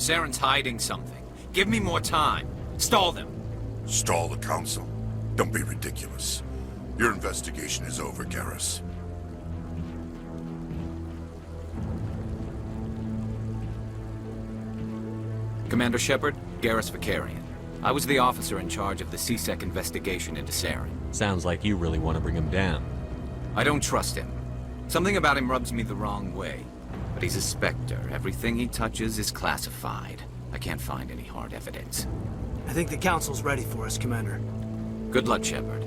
Saren's hiding something. Give me more time. Stall them. Stall the council? Don't be ridiculous. Your investigation is over, Garrus. Commander Shepard, Garrus Vicarian. I was the officer in charge of the CSEC investigation into Saren. Sounds like you really want to bring him down. I don't trust him. Something about him rubs me the wrong way. But he's a Spectre. Everything he touches is classified. I can't find any hard evidence. I think the council's ready for us, Commander. Good luck, Shepard.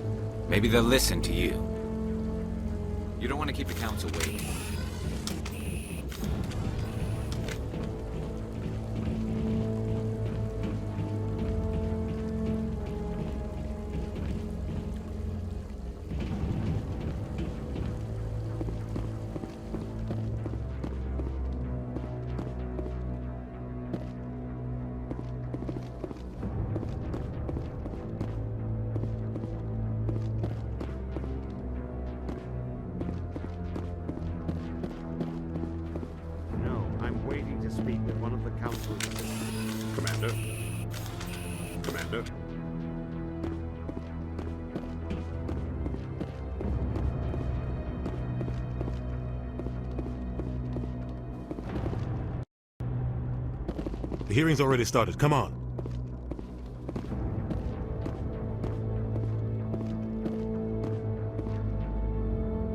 Maybe they'll listen to you. You don't want to keep the council waiting. Speak with one of the council's Commander? Commander? The hearing's already started. Come on.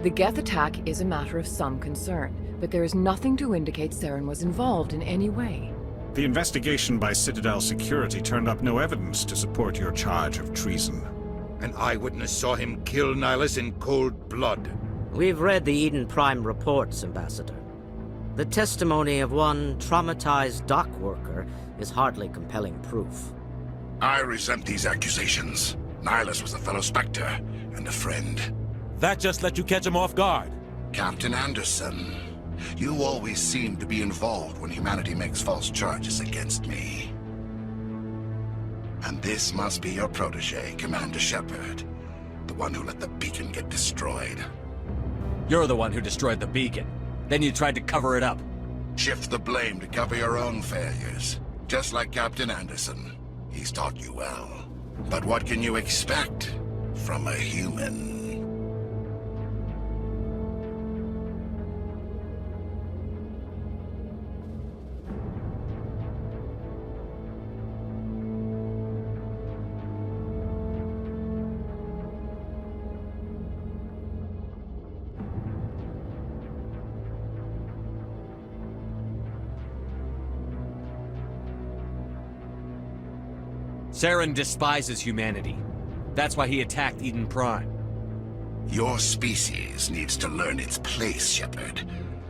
The Geth attack is a matter of some concern, but there is nothing to indicate Saren was involved in any way. The investigation by Citadel security turned up no evidence to support your charge of treason. An eyewitness saw him kill Nihilus in cold blood. We've read the Eden Prime reports, Ambassador. The testimony of one traumatized dock worker is hardly compelling proof. I resent these accusations. Nihilus was a fellow Spectre and a friend. That just let you catch him off guard. Captain Anderson, you always seem to be involved when humanity makes false charges against me. And this must be your protege, Commander Shepard. The one who let the beacon get destroyed. You're the one who destroyed the beacon. Then you tried to cover it up. Shift the blame to cover your own failures. Just like Captain Anderson. He's taught you well. But what can you expect from a human? Saren despises humanity. That's why he attacked Eden Prime. Your species needs to learn its place, Shepard.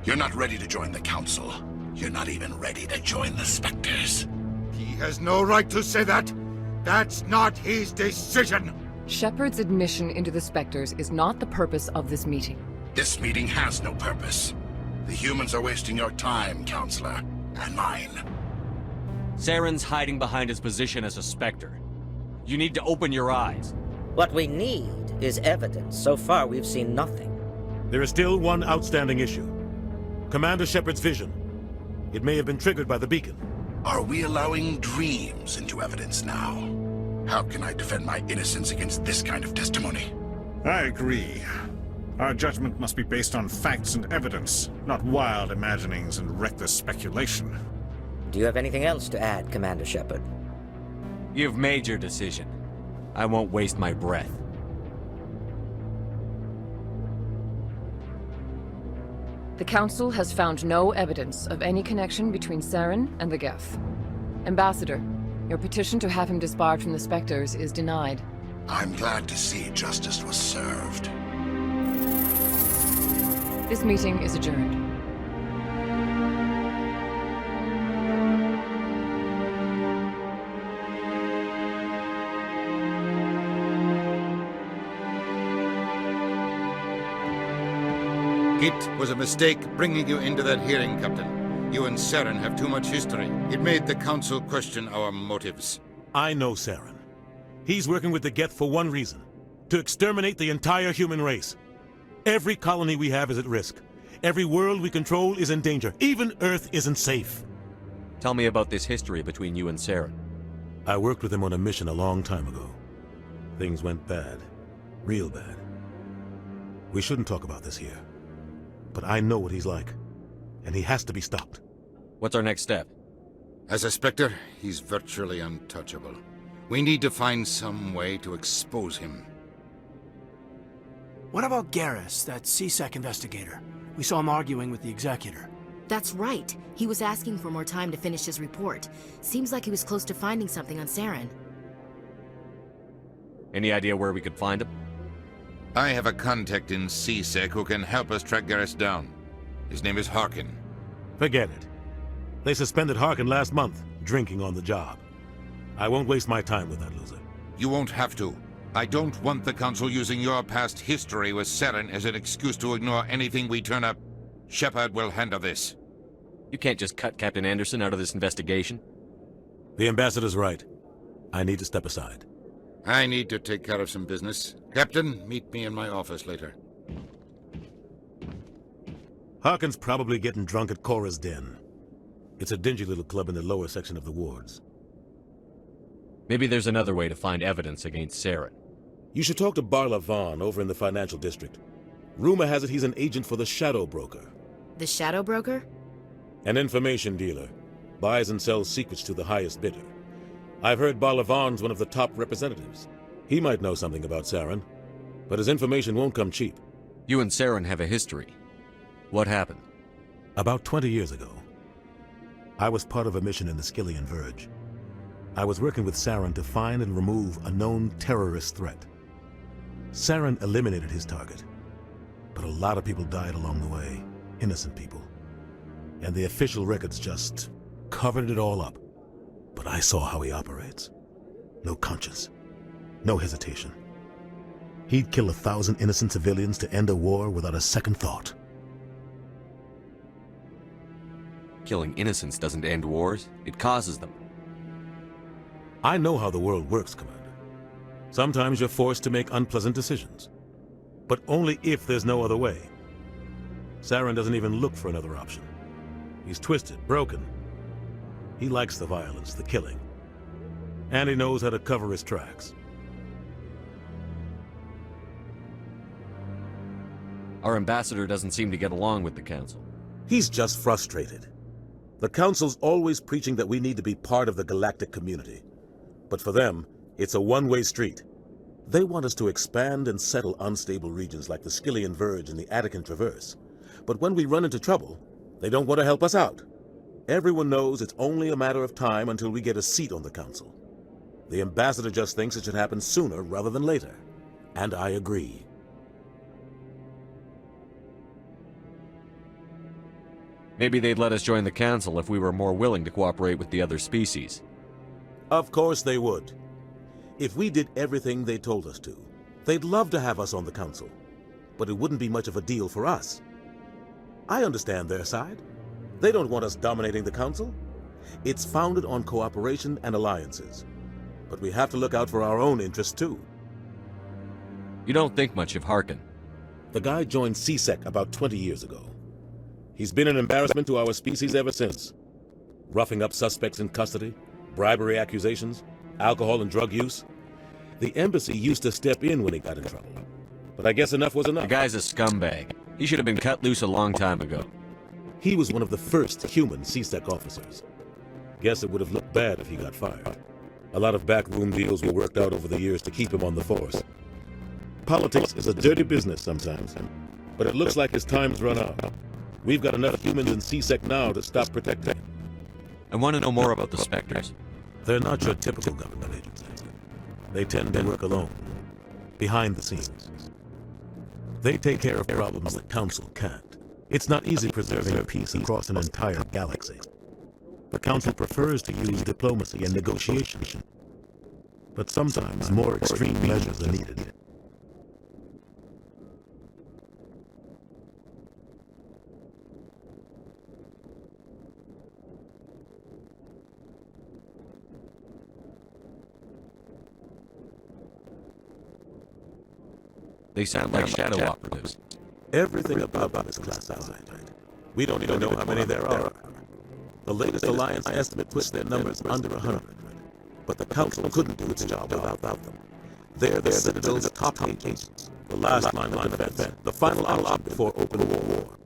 You're not ready to join the Council. You're not even ready to join the Spectres. He has no right to say that. That's not his decision. Shepard's admission into the Spectres is not the purpose of this meeting. This meeting has no purpose. The humans are wasting your time, Counselor, and mine. Saren's hiding behind his position as a Spectre. You need to open your eyes. What we need is evidence. So far, we've seen nothing. There is still one outstanding issue. Commander Shepard's vision. It may have been triggered by the beacon. Are we allowing dreams into evidence now? How can I defend my innocence against this kind of testimony? I agree. Our judgment must be based on facts and evidence, not wild imaginings and reckless speculation. Do you have anything else to add, Commander Shepard? You've made your decision. I won't waste my breath. The Council has found no evidence of any connection between Saren and the Geth. Ambassador, your petition to have him disbarred from the Spectres is denied. I'm glad to see justice was served. This meeting is adjourned. It was a mistake bringing you into that hearing, Captain. You and Saren have too much history. It made the Council question our motives. I know Saren. He's working with the Geth for one reason. To exterminate the entire human race. Every colony we have is at risk. Every world we control is in danger. Even Earth isn't safe. Tell me about this history between you and Saren. I worked with him on a mission a long time ago. Things went bad. Real bad. We shouldn't talk about this here. But I know what he's like. And he has to be stopped. What's our next step? As a Spectre, he's virtually untouchable. We need to find some way to expose him. What about Garrus, that CSEC investigator? We saw him arguing with the executor. That's right. He was asking for more time to finish his report. Seems like he was close to finding something on Saren. Any idea where we could find him? I have a contact in CSEC who can help us track Garrus down. His name is Harkin. Forget it. They suspended Harkin last month, drinking on the job. I won't waste my time with that loser. You won't have to. I don't want the Council using your past history with Saren as an excuse to ignore anything we turn up. Shepard will handle this. You can't just cut Captain Anderson out of this investigation. The ambassador's right. I need to step aside. I need to take care of some business. Captain, meet me in my office later. Harkin's probably getting drunk at Cora's Den. It's a dingy little club in the lower section of the wards. Maybe there's another way to find evidence against Saren. You should talk to Barla Vaughn over in the financial district. Rumor has it he's an agent for the Shadow Broker. The Shadow Broker? An information dealer. Buys and sells secrets to the highest bidder. I've heard Barla Vaughn's one of the top representatives. He might know something about Saren, but his information won't come cheap. You and Saren have a history. What happened? About 20 years ago, I was part of a mission in the Skillian Verge. I was working with Saren to find and remove a known terrorist threat. Saren eliminated his target, but a lot of people died along the way, innocent people. And the official records just covered it all up. But I saw how he operates. No conscience, no hesitation. He'd kill 1,000 innocent civilians to end a war without a second thought. Killing innocents doesn't end wars, it causes them. I know how the world works, Commander. Sometimes you're forced to make unpleasant decisions. But only if there's no other way. Saren doesn't even look for another option. He's twisted, broken. He likes the violence, the killing. And he knows how to cover his tracks. Our ambassador doesn't seem to get along with the Council. He's just frustrated. The Council's always preaching that we need to be part of the galactic community. But for them, it's a one-way street. They want us to expand and settle unstable regions like the Skillian Verge and the Attican Traverse. But when we run into trouble, they don't want to help us out. Everyone knows it's only a matter of time until we get a seat on the Council. The ambassador just thinks it should happen sooner rather than later. And I agree. Maybe they'd let us join the Council if we were more willing to cooperate with the other species. Of course they would. If we did everything they told us to, they'd love to have us on the Council. But it wouldn't be much of a deal for us. I understand their side. They don't want us dominating the Council. It's founded on cooperation and alliances. But we have to look out for our own interests too. You don't think much of Harkin. The guy joined CSEC about 20 years ago. He's been an embarrassment to our species ever since. Roughing up suspects in custody, bribery accusations, alcohol and drug use. The embassy used to step in when he got in trouble. But I guess enough was enough. The guy's a scumbag. He should have been cut loose a long time ago. He was one of the first human CSEC officers. Guess it would have looked bad if he got fired. A lot of backroom deals were worked out over the years to keep him on the force. Politics is a dirty business sometimes, but it looks like his time's run out. We've got enough humans in CSEC now to stop protecting him. I want to know more about the Spectres. They're not your typical government agencies. They tend to work alone, behind the scenes. They take care of problems the Council can't. It's not easy preserving peace across an entire galaxy. The Council prefers to use diplomacy and negotiation, but sometimes more extreme measures are needed. They sound like shadow operatives. Everything about them is classified. We don't even know how many there are. The latest alliance estimate puts their numbers under 100. But the Council couldn't do its job without them. They're the Citadel's top agents, the last line of defense, the final option before open war.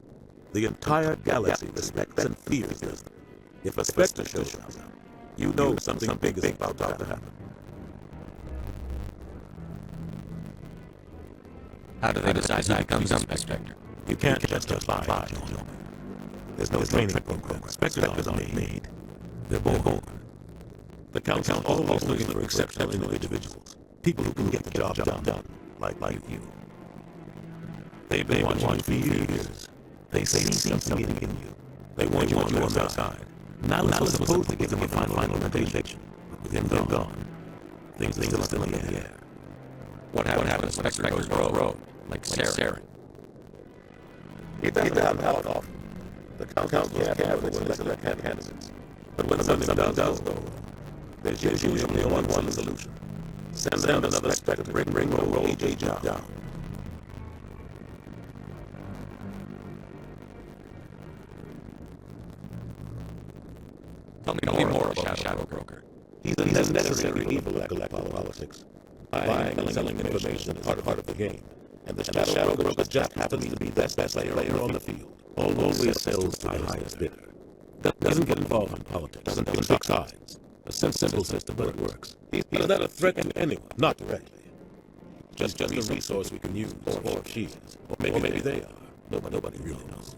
The entire galaxy respects and fears them. If a Spectre shows up, you know something big is about to happen. How do they decide who becomes a Spectre? You can't just apply. There's no training program. Spectres aren't made. They're born. The Council always looking for exceptional individuals. People who can get the job done, like you. They've been watching you for years. They see something in you. They want you on their side. Now it's supposed to give them a final implementation. With him gone, things are still in the air. What happens when Spectre goes rogue? Like Saren. It doesn't happen often. The Council can't select candidates. But when something does go, there's usually one solution. Send them another Spectre to bring roll EJ down. Tell me more about Shadow Broker. He's a necessary evil collector of politics. Buying and selling information is part of the game. And the Shadow Broker just happens to be the best player on the field. Always sells to the highest bidder. Doesn't get involved in politics. Doesn't pick sides. A simple system, but it works. He's not a threat to anyone, not directly. Just a resource we can use, or she is. Or maybe they are. Nobody really knows.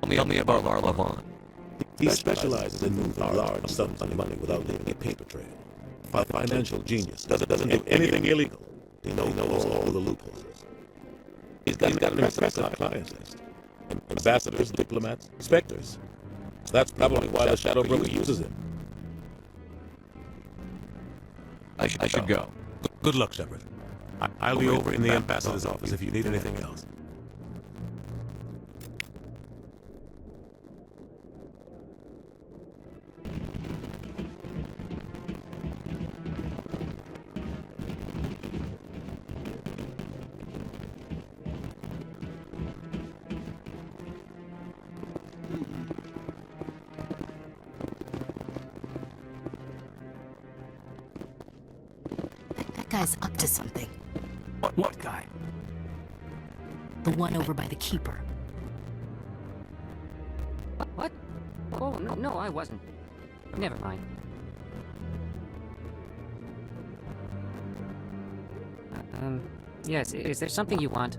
Tell me about Levon. He specializes in moving large sums of money without leaving a paper trail. A financial genius. Doesn't do anything illegal. He knows all the loopholes. He's got an impressive client list. Ambassadors, diplomats, specters. That's probably why the Shadow Broker uses him. I should go. Good luck, Shepard. I'll be over in the ambassador's office if you need anything else. That guy's up to something. What guy? The one over by the Keeper. What? Oh, no, I wasn't. Never mind. Yes, is there something you want?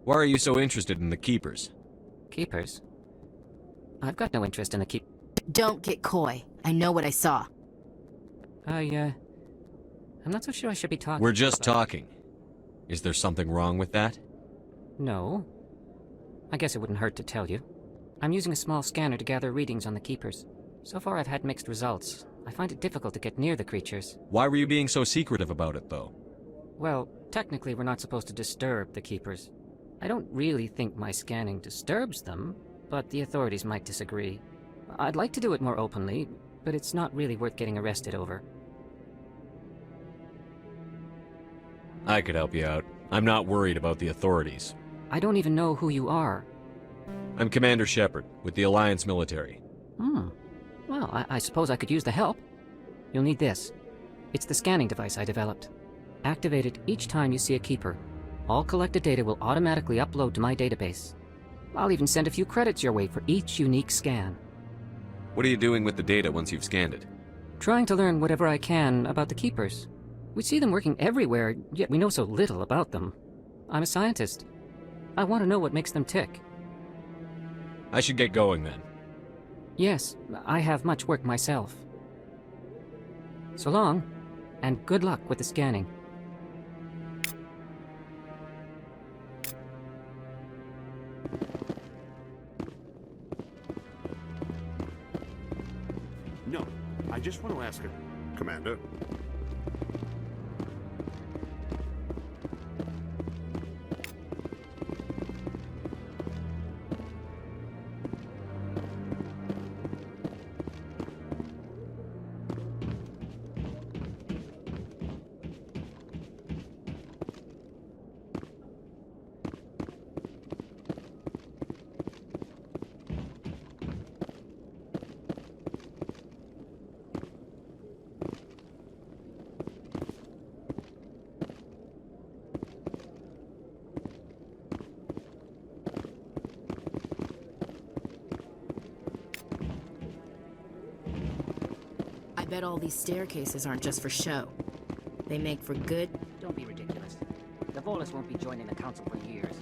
Why are you so interested in the Keepers? Keepers? I've got no interest in the keep... Don't get coy. I know what I saw. I'm not so sure I should be talking... We're just talking. Is there something wrong with that? No. I guess it wouldn't hurt to tell you. I'm using a small scanner to gather readings on the Keepers. So far I've had mixed results. I find it difficult to get near the creatures. Why were you being so secretive about it, though? Well, technically we're not supposed to disturb the Keepers. I don't really think my scanning disturbs them, but the authorities might disagree. I'd like to do it more openly, but it's not really worth getting arrested over. I could help you out. I'm not worried about the authorities. I don't even know who you are. I'm Commander Shepard, with the Alliance military. Well, I suppose I could use the help. You'll need this. It's the scanning device I developed. Activate it each time you see a Keeper. All collected data will automatically upload to my database. I'll even send a few credits your way for each unique scan. What are you doing with the data once you've scanned it? Trying to learn whatever I can about the Keepers. We see them working everywhere, yet we know so little about them. I'm a scientist. I want to know what makes them tick. I should get going then. Yes, I have much work myself. So long, and good luck with the scanning. No, I just want to ask her. Commander. bet all these staircases aren't just for show. They make for good... Don't be ridiculous. The Volus won't be joining the council for years.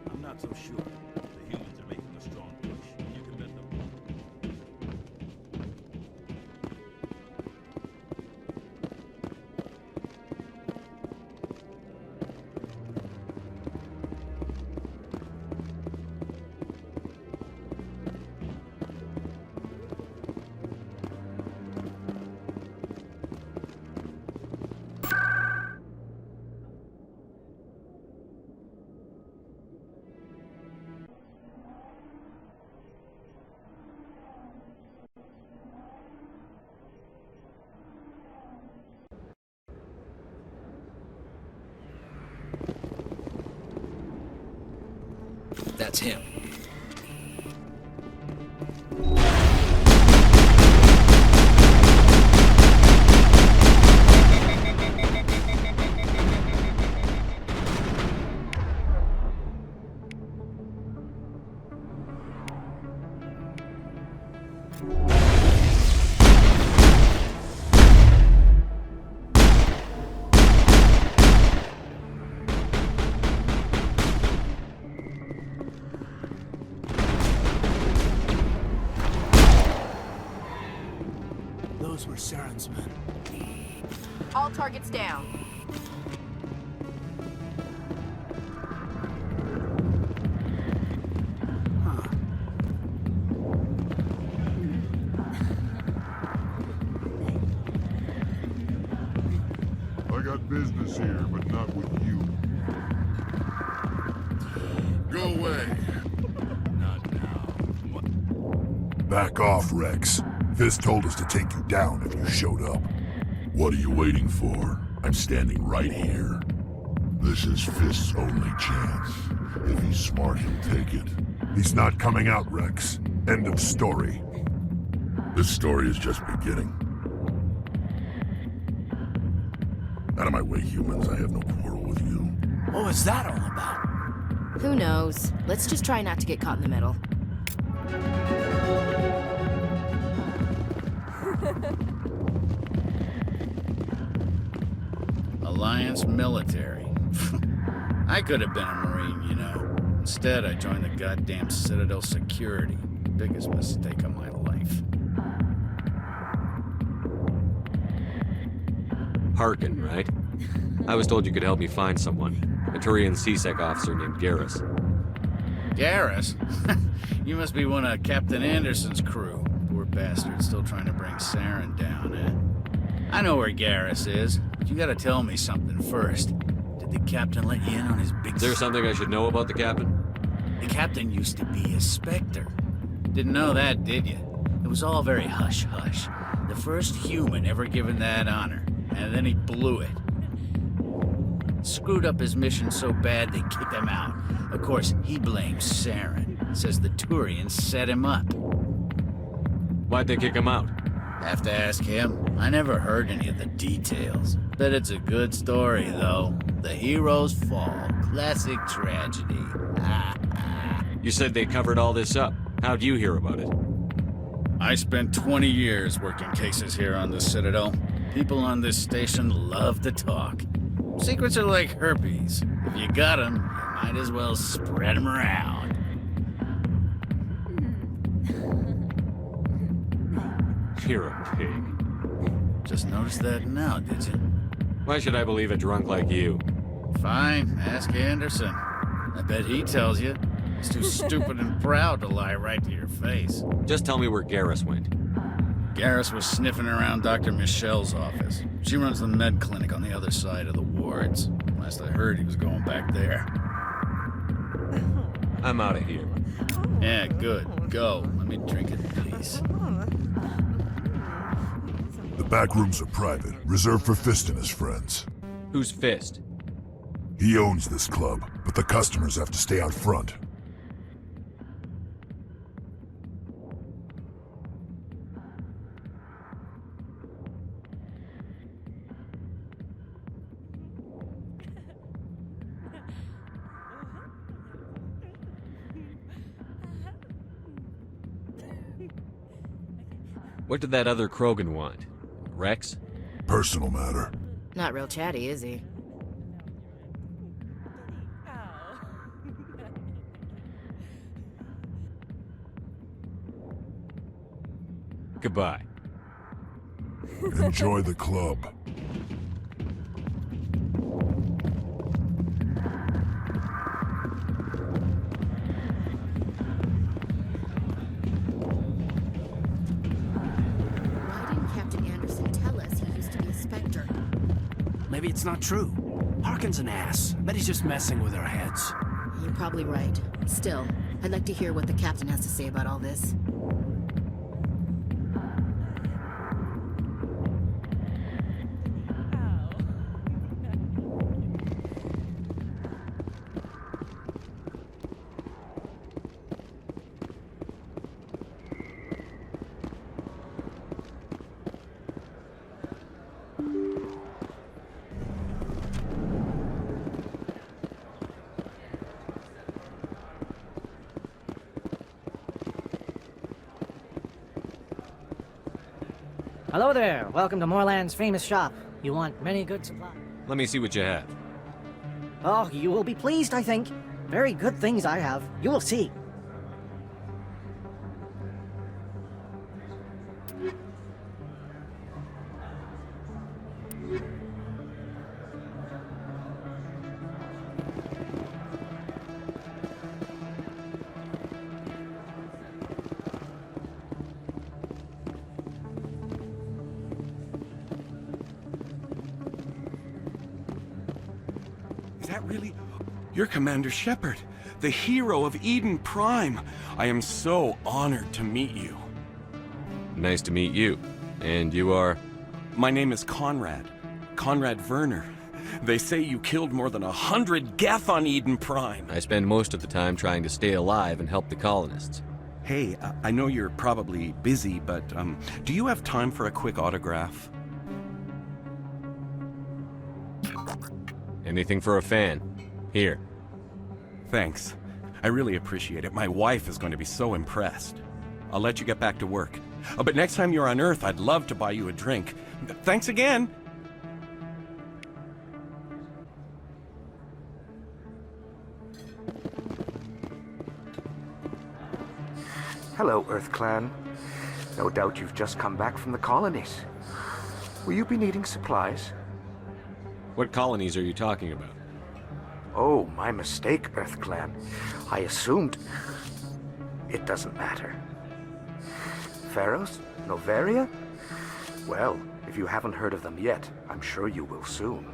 I'm not so sure. The humans are making a strong push. You can bet them. That's him. Those were Saren's men. All targets down. I got business here, but not with you. Go away. Not now. Back off, Rex. Fist told us to take you down if you showed up. What are you waiting for? I'm standing right here. This is Fist's only chance. If he's smart, he'll take it. He's not coming out, Rex. End of story. This story is just beginning. Out of my way, humans. I have no quarrel with you. What was that all about? Who knows? Let's just try not to get caught in the middle. Alliance military. I could have been a Marine, you know. Instead, I joined the goddamn Citadel security. Biggest mistake of my life. Harkin, right? I was told you could help me find someone. A Turian CSEC officer named Garrus. Garrus? You must be one of Captain Anderson's crew. Poor bastard, still trying to bring Saren down, eh? I know where Garrus is, but you gotta tell me something first. Did the captain let you in on his big... Is there something I should know about the captain? The captain used to be a Spectre. Didn't know that, did you? It was all very hush-hush. The first human ever given that honor, and then he blew it. Screwed up his mission so bad they kicked him out. Of course, he blames Saren. Says the Turians set him up. Why'd they kick him out? Have to ask him. I never heard any of the details. Bet it's a good story, though. The heroes fall. Classic tragedy. You said they covered all this up. How'd you hear about it? I spent 20 years working cases here on the Citadel. People on this station love to talk. Secrets are like herpes. If you got them, you might as well spread them around. You're a pig. Just noticed that now, did you? Why should I believe a drunk like you? Fine, ask Anderson. I bet he tells you. He's too stupid and proud to lie right to your face. Just tell me where Garrus went. Garrus was sniffing around Dr. Michelle's office. She runs the med clinic on the other side of the wards. Last I heard, he was going back there. I'm out of here. Yeah, good. Go. Let me drink in peace. The back rooms are private, reserved for Fist and his friends. Who's Fist? He owns this club, but the customers have to stay out front. What did that other Krogan want? Rex? Personal matter. Not real chatty, is he? Goodbye. Enjoy the club. Maybe it's not true. Harkin's an ass. I bet he's just messing with our heads. You're probably right. Still, I'd like to hear what the captain has to say about all this. Hello there. Welcome to Moorland's famous shop. You want many good supplies? Let me see what you have. Oh, you will be pleased, I think. Very good things I have. You will see. Is that really... You're Commander Shepard, the hero of Eden Prime. I am so honored to meet you. Nice to meet you. And you are? My name is Conrad. Conrad Werner. They say you killed more than 100 Geth on Eden Prime. I spend most of the time trying to stay alive and help the colonists. Hey, I know you're probably busy, but do you have time for a quick autograph? Anything for a fan. Here. Thanks. I really appreciate it. My wife is going to be so impressed. I'll let you get back to work. But next time you're on Earth, I'd love to buy you a drink. Thanks again! Hello, Earth Clan. No doubt you've just come back from the colonies. Will you be needing supplies? What colonies are you talking about? Oh, my mistake, Earth Clan. I assumed... It doesn't matter. Pharos? Noveria? Well, if you haven't heard of them yet, I'm sure you will soon.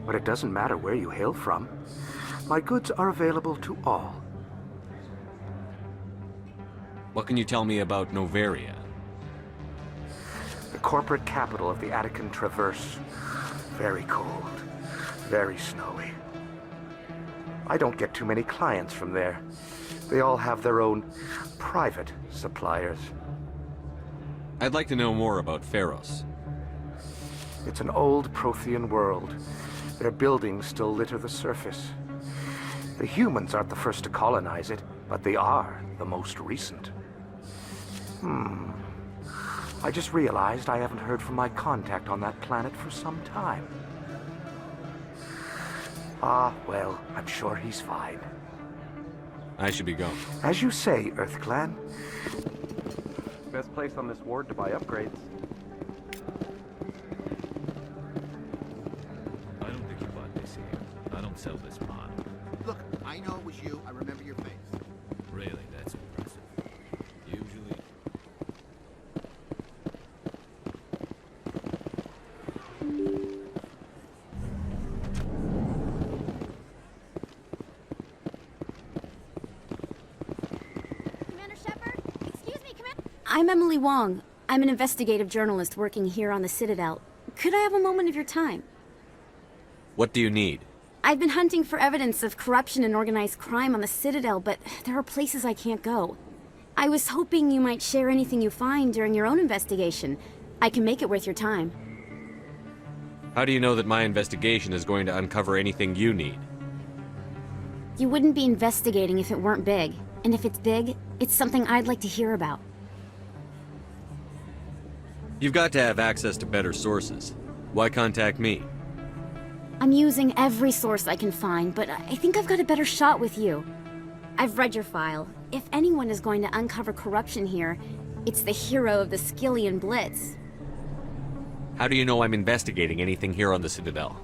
But it doesn't matter where you hail from. My goods are available to all. What can you tell me about Noveria? The corporate capital of the Attican Traverse. Very cold. Very snowy. I don't get too many clients from there. They all have their own private suppliers. I'd like to know more about Pharos. It's an old Prothean world. Their buildings still litter the surface. The humans aren't the first to colonize it, but they are the most recent. I just realized I haven't heard from my contact on that planet for some time. Ah, well, I'm sure he's fine. I should be going. As you say, Earth Clan. Best place on this ward to buy upgrades. I don't think you bought this here. I don't sell this pot. Look, I know it was you. I remember your face. Really, that's impressive. Usually... I'm Emily Wong. I'm an investigative journalist working here on the Citadel. Could I have a moment of your time? What do you need? I've been hunting for evidence of corruption and organized crime on the Citadel, but there are places I can't go. I was hoping you might share anything you find during your own investigation. I can make it worth your time. How do you know that my investigation is going to uncover anything you need? You wouldn't be investigating if it weren't big. And if it's big, it's something I'd like to hear about. You've got to have access to better sources. Why contact me? I'm using every source I can find, but I think I've got a better shot with you. I've read your file. If anyone is going to uncover corruption here, it's the hero of the Skillian Blitz. How do you know I'm investigating anything here on the Citadel?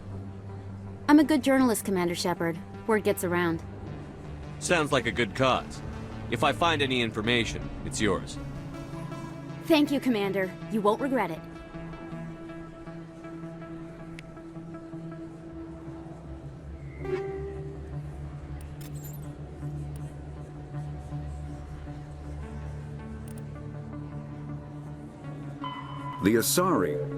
I'm a good journalist, Commander Shepard. Word gets around. Sounds like a good cause. If I find any information, it's yours. Thank you, Commander. You won't regret it. The Asari.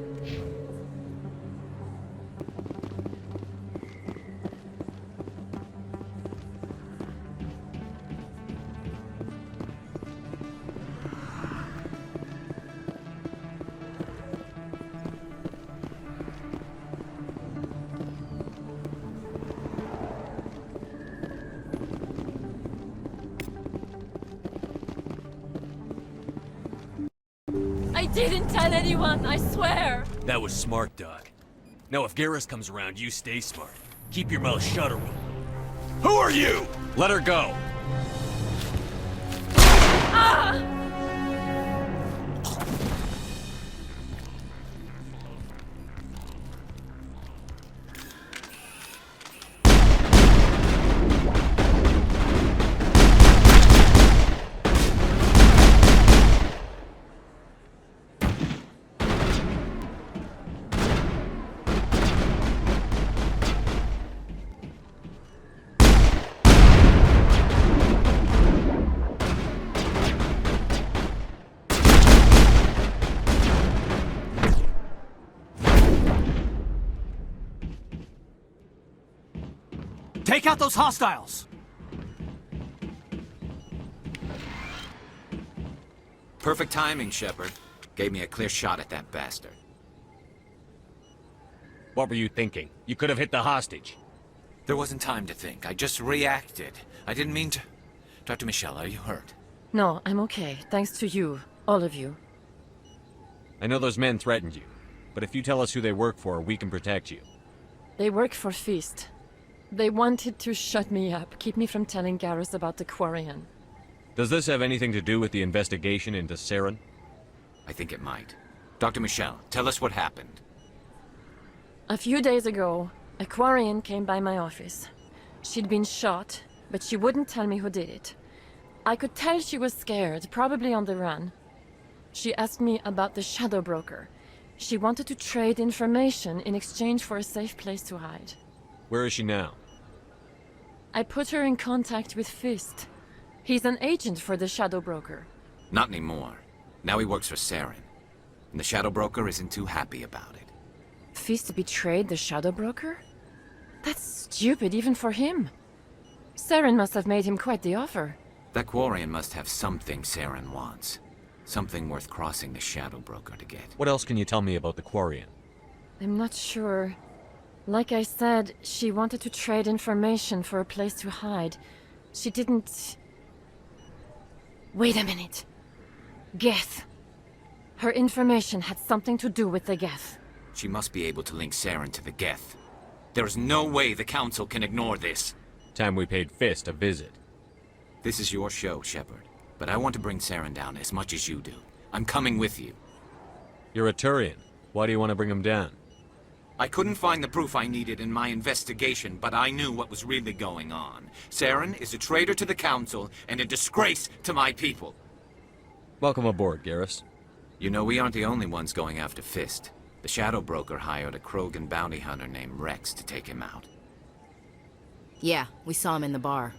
I didn't tell anyone, I swear! That was smart, Doc. Now if Garrus comes around, you stay smart. Keep your mouth shut or Who are you? Let her go. Ah! Take out those hostiles! Perfect timing, Shepard. Gave me a clear shot at that bastard. What were you thinking? You could have hit the hostage. There wasn't time to think. I just reacted. I didn't mean to... Dr. Michelle, are you hurt? No, I'm okay. Thanks to you. All of you. I know those men threatened you, but if you tell us who they work for, we can protect you. They work for Feast. They wanted to shut me up, keep me from telling Garrus about the Quarian. Does this have anything to do with the investigation into Saren? I think it might. Dr. Michelle, tell us what happened. A few days ago, a Quarian came by my office. She'd been shot, but she wouldn't tell me who did it. I could tell she was scared, probably on the run. She asked me about the Shadow Broker. She wanted to trade information in exchange for a safe place to hide. Where is she now? I put her in contact with Fist. He's an agent for the Shadow Broker. Not anymore. Now he works for Saren. And the Shadow Broker isn't too happy about it. Fist betrayed the Shadow Broker? That's stupid even for him. Saren must have made him quite the offer. That Quarian must have something Saren wants. Something worth crossing the Shadow Broker to get. What else can you tell me about the Quarian? I'm not sure. Like I said, she wanted to trade information for a place to hide. She didn't... Wait a minute. Geth. Her information had something to do with the Geth. She must be able to link Saren to the Geth. There's no way the Council can ignore this. Time we paid Fist a visit. This is your show, Shepard. But I want to bring Saren down as much as you do. I'm coming with you. You're a Turian. Why do you want to bring him down? I couldn't find the proof I needed in my investigation, but I knew what was really going on. Saren is a traitor to the Council and a disgrace to my people. Welcome aboard, Garrus. You know, we aren't the only ones going after Fist. The Shadow Broker hired a Krogan bounty hunter named Rex to take him out. Yeah, we saw him in the bar.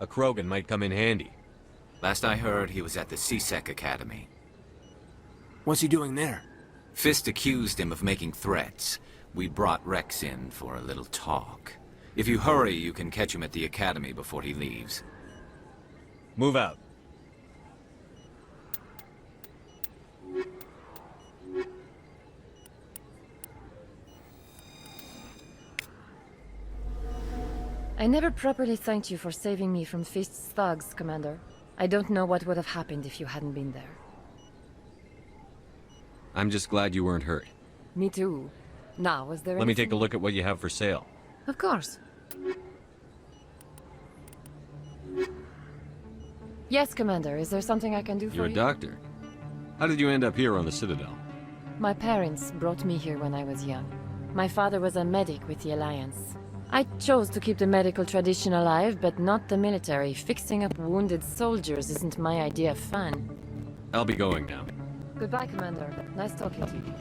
A Krogan might come in handy. Last I heard, he was at the CSEC Academy. What's he doing there? Fist accused him of making threats. We brought Rex in for a little talk. If you hurry, you can catch him at the Academy before he leaves. Move out. I never properly thanked you for saving me from Fist's thugs, Commander. I don't know what would have happened if you hadn't been there. I'm just glad you weren't hurt. Me too. Now, was there Let me take anything- a look at what you have for sale. Of course. Yes, Commander. Is there something I can do for You're a you? doctor. How did you end up here on the Citadel? My parents brought me here when I was young. My father was a medic with the Alliance. I chose to keep the medical tradition alive, but not the military. Fixing up wounded soldiers isn't my idea of fun. I'll be going now. Goodbye, Commander. Nice talking to you.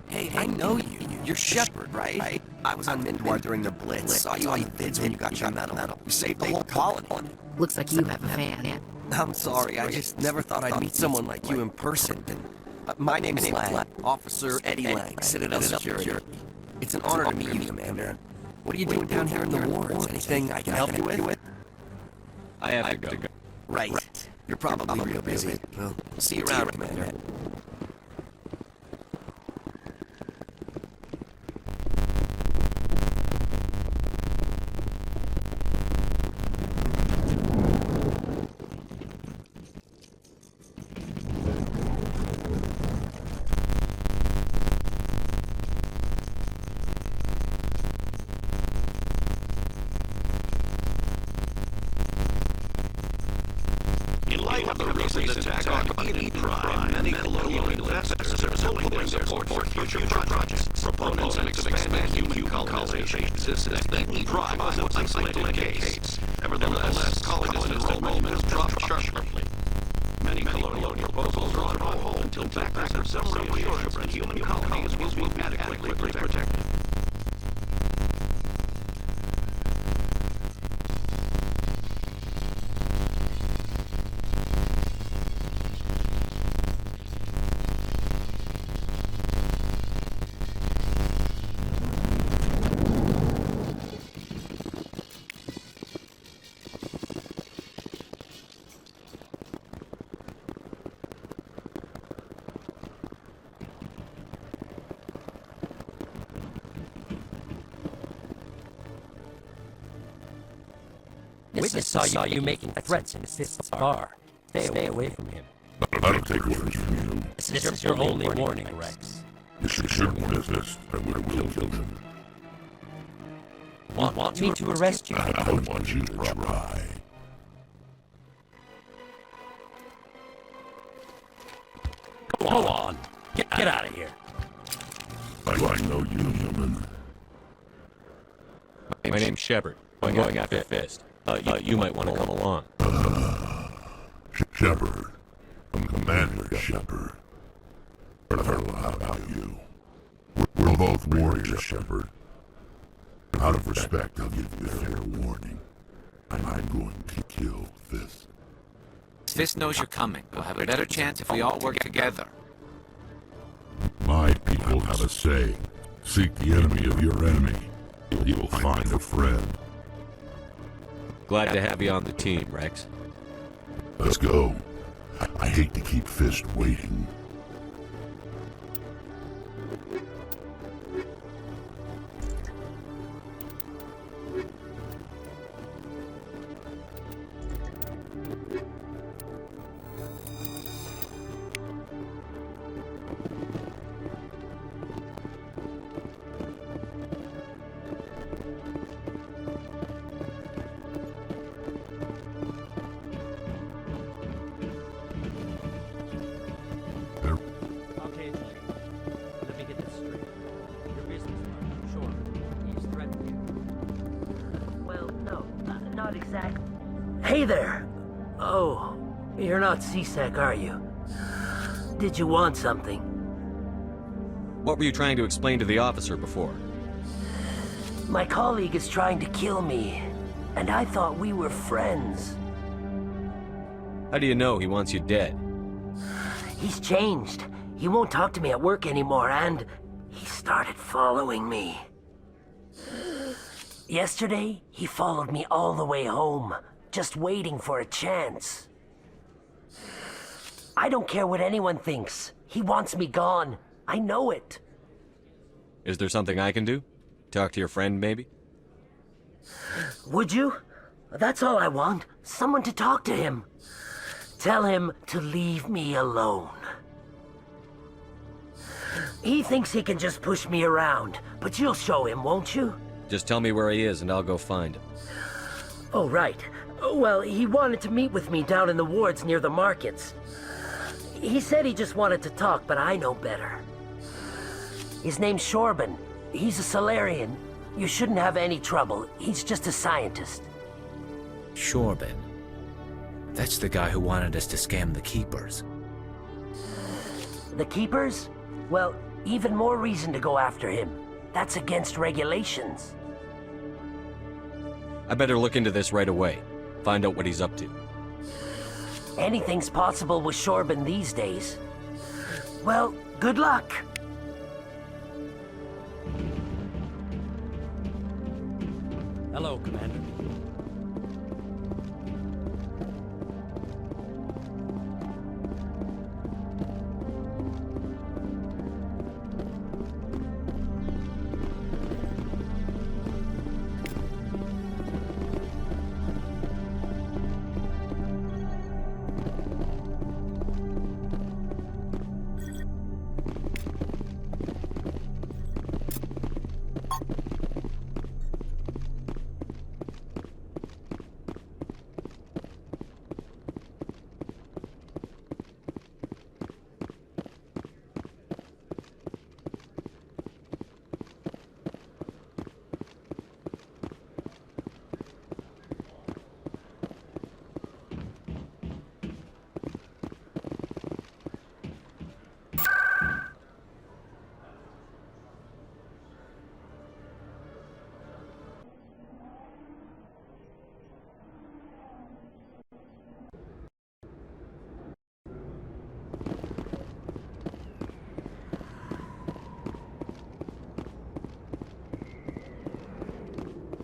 Hey, I know you. You're Shepard, right? I was on Mindor during the Blitz. Saw you on vids when you got your medal. You saved the whole colony. Looks like you have a fan. I'm sorry, I just never thought I'd meet someone like you in person. My name's Lang, Officer Eddie Lang, Citadel Security. It's an honor to meet you, Commander. What are you doing down here in the wards? Anything I can help you with? I have to go. Right. You're probably real busy. Well, see you around, Commander. In light of the recent attack on Eden Prime, many colonial investors are pulling their support for future projects. Proponents of expanding human colonization insist that Eden Prime was an isolated case. Nevertheless, colonist enrollment has dropped sharply. Many colonial proposals are on hold until backers have some reassurance that human colonies will be adequately protected. Witness saw you making threats in Fist's bar. Stay away from him. I don't take orders from you. This is your only warning, Rex. This is certain business. I will kill him. Want me to arrest you? I don't want you to try. Go on. Get out of here. I know you, human. My name's Shepard. I'm going after Fist. You might want to come along. Shepard. I'm Commander Shepard. Heard a lot about you. We're both warriors, Shepard. Out of respect, I'll give you a fair warning. I'm going to kill Fist. Fist knows you're coming. We'll have a better chance if we all work together. My people have a saying. Seek the enemy of your enemy. You will find a friend. Glad to have you on the team, Rex. Let's go. I hate to keep Fist waiting. Hey there! Oh, you're not C-Sec, are you? Did you want something? What were you trying to explain to the officer before? My colleague is trying to kill me, and I thought we were friends. How do you know he wants you dead? He's changed. He won't talk to me at work anymore, and he started following me. Yesterday, he followed me all the way home, just waiting for a chance. I don't care what anyone thinks. He wants me gone. I know it. Is there something I can do? Talk to your friend, maybe? Would you? That's all I want. Someone to talk to him. Tell him to leave me alone. He thinks he can just push me around, but you'll show him, won't you? Just tell me where he is and I'll go find him. Oh, right. Well, he wanted to meet with me down in the wards near the markets. He said he just wanted to talk, but I know better. His name's Shorban. He's a Solarian. You shouldn't have any trouble. He's just a scientist. Shorban. That's the guy who wanted us to scam the Keepers. The Keepers? Well, even more reason to go after him. That's against regulations. I better look into this right away. Find out what he's up to. Anything's possible with Shorban these days. Well, good luck. Hello, Commander.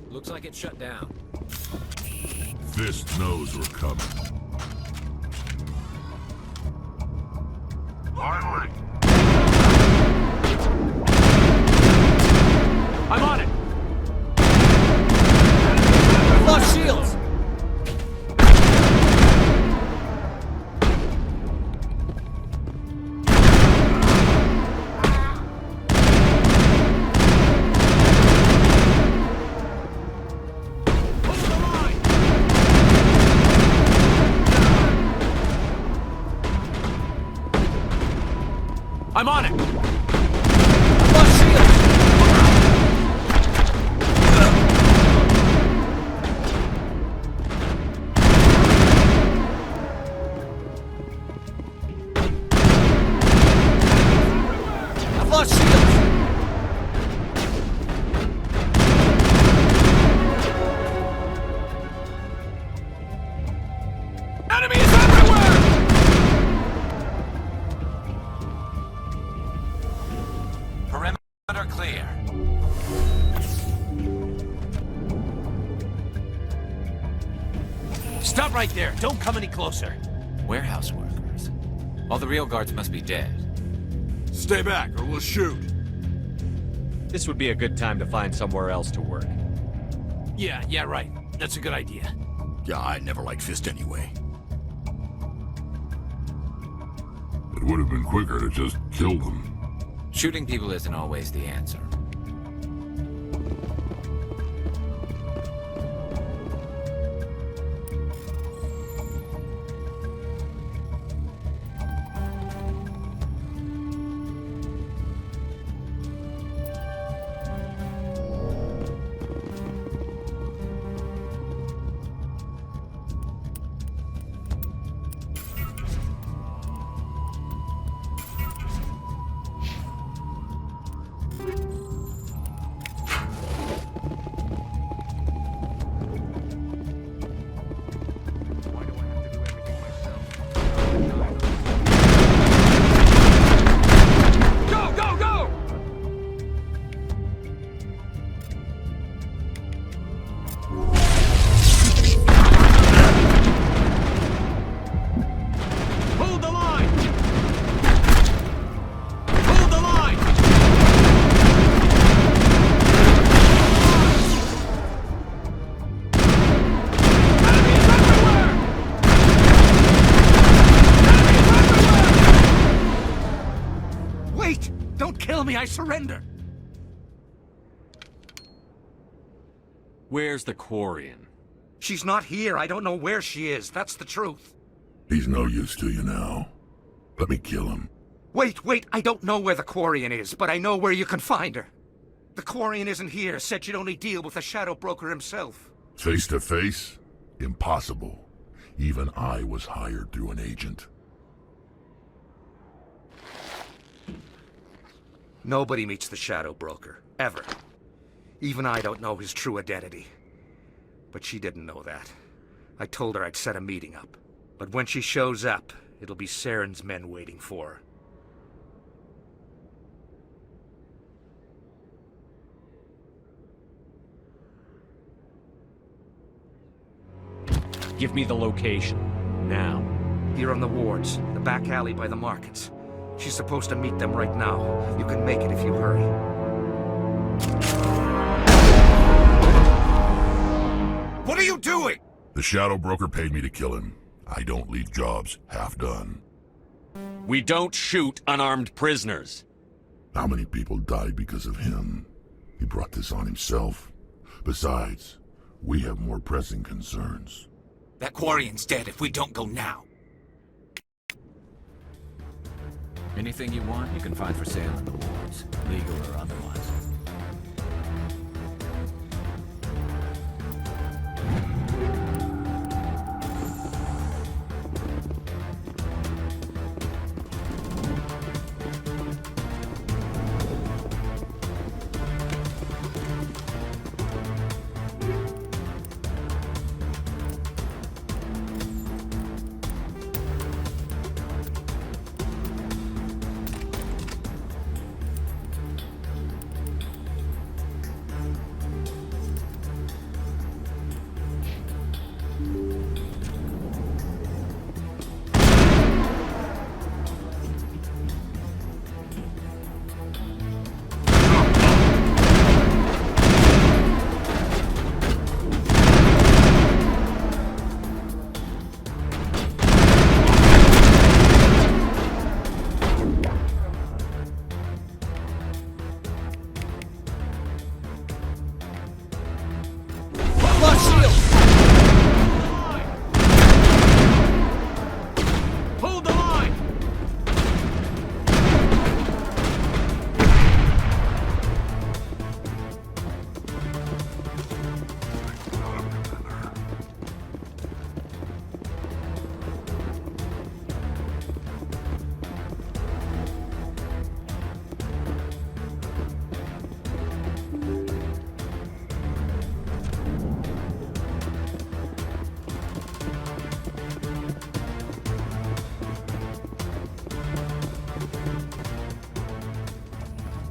Looks like it's shut down. Fist knows we're coming. Finally! I'm on it! I've lost shields! I'm on it! I've lost shields! I've lost shields! Enemy is everywhere! Perimeter clear. Stop right there. Don't come any closer. Warehouse workers. All the real guards must be dead. Stay back or we'll shoot. This would be a good time to find somewhere else to work. Yeah, right. That's a good idea. Yeah, I never liked Fist anyway. It would have been quicker to just kill them. Shooting people isn't always the answer. I surrender. Where's the Quarian? She's not here. I don't know where she is. That's the truth. He's no use to you now. Let me kill him. Wait. I don't know where the Quarian is, but I know where you can find her. The Quarian isn't here. Said you'd only deal with the Shadow Broker himself. Face to face? Impossible. Even I was hired through an agent. Nobody meets the Shadow Broker. Ever. Even I don't know his true identity. But she didn't know that. I told her I'd set a meeting up. But when she shows up, it'll be Saren's men waiting for her. Give me the location. Now. Here on the wards, the back alley by the markets. She's supposed to meet them right now. You can make it if you hurry. What are you doing? The Shadow Broker paid me to kill him. I don't leave jobs half done. We don't shoot unarmed prisoners. How many people died because of him? He brought this on himself. Besides, we have more pressing concerns. That Quarian's dead if we don't go now. Anything you want, you can find for sale in the wards, legal or otherwise.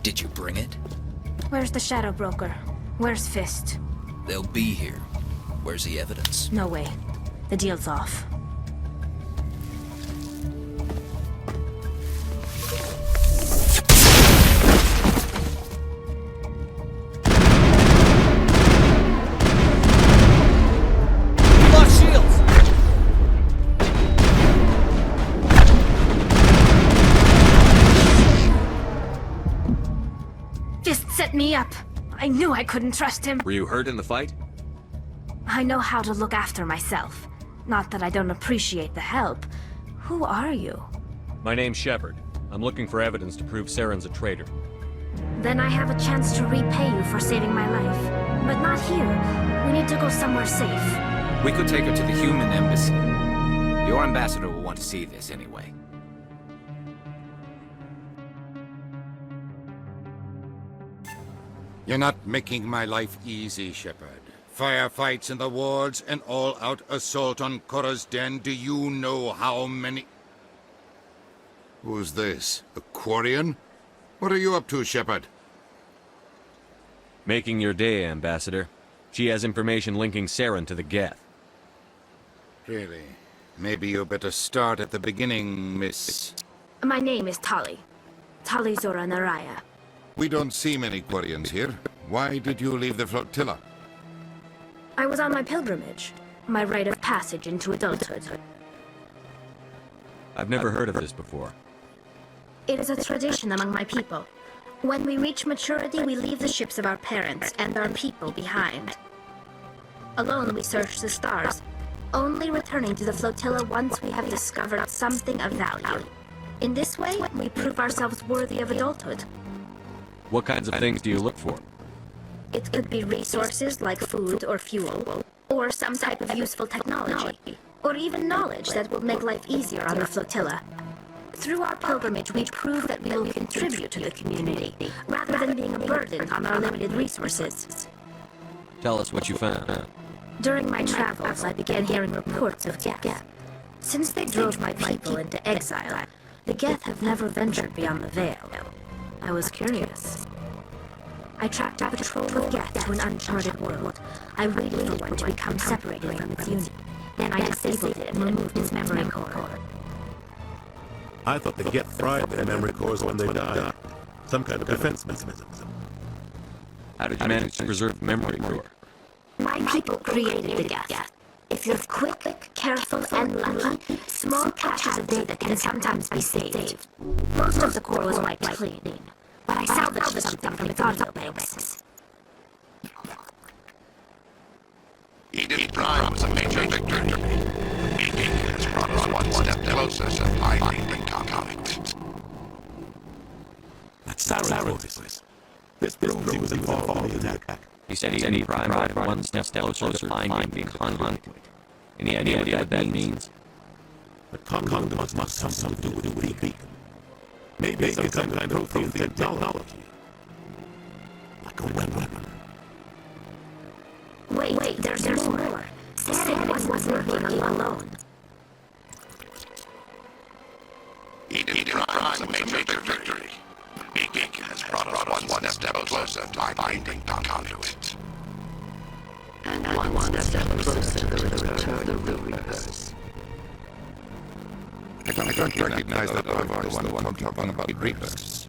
Did you bring it? Where's the Shadow Broker? Where's Fist? They'll be here. Where's the evidence? No way. The deal's off. Me up. I knew I couldn't trust him. Were you hurt in the fight? I know how to look after myself. Not that I don't appreciate the help. Who are you? My name's Shepard. I'm looking for evidence to prove Saren's a traitor. Then I have a chance to repay you for saving my life. But not here. We need to go somewhere safe. We could take her to the human embassy. Your ambassador will want to see this anyway. You're not making my life easy, Shepard. Firefights in the wards, an all-out assault on Korra's den. Do you know how many... Who's this? A Quarian? What are you up to, Shepard? Making your day, Ambassador. She has information linking Saren to the Geth. Really? Maybe you better start at the beginning, Miss... My name is Tali. Tali Zora Naraya. We don't see many Quarians here. Why did you leave the flotilla? I was on my pilgrimage. My rite of passage into adulthood. I've never heard of this before. It is a tradition among my people. When we reach maturity, we leave the ships of our parents and our people behind. Alone, we search the stars, only returning to the flotilla once we have discovered something of value. In this way, we prove ourselves worthy of adulthood. What kinds of things do you look for? It could be resources like food or fuel, or some type of useful technology, or even knowledge that will make life easier on the flotilla. Through our pilgrimage, we prove that we will contribute to the community, rather than being a burden on our limited resources. Tell us what you found. During my travels, I began hearing reports of Geth. Since they drove my people into exile, the Geth have never ventured beyond the Veil. I was curious. I tracked a patrol of Geth to an uncharted world. I waited for one to become separated from its unit. Then I disabled it and removed its memory core. I thought they get fried their memory cores when they die. Some kind of defense mechanism. How did you manage to preserve memory core? My people created the Geth. If you're quick, careful, and lucky, small caches of data can sometimes be saved. Most of the core was wiped clean, but I salvaged something from its audio banks. Edith Prime was a major victory. Meeting has brought us one step closer to finding the conflict. That's Sarah's voice. This proves he was involved in the attack. He said he Prime arrived one step closer to finding the conflict. Any idea what that means? The conflict must have something to do with the beacon. Maybe some kind of protein technology. Like a weapon. Wait, there's more. Sam was working alone. Edith Prime was a major victory. Meeting has brought us one step closer to finding the conflict. And one step closer to the return of the Reapers. I don't recognize that voice, the one talking about Reapers.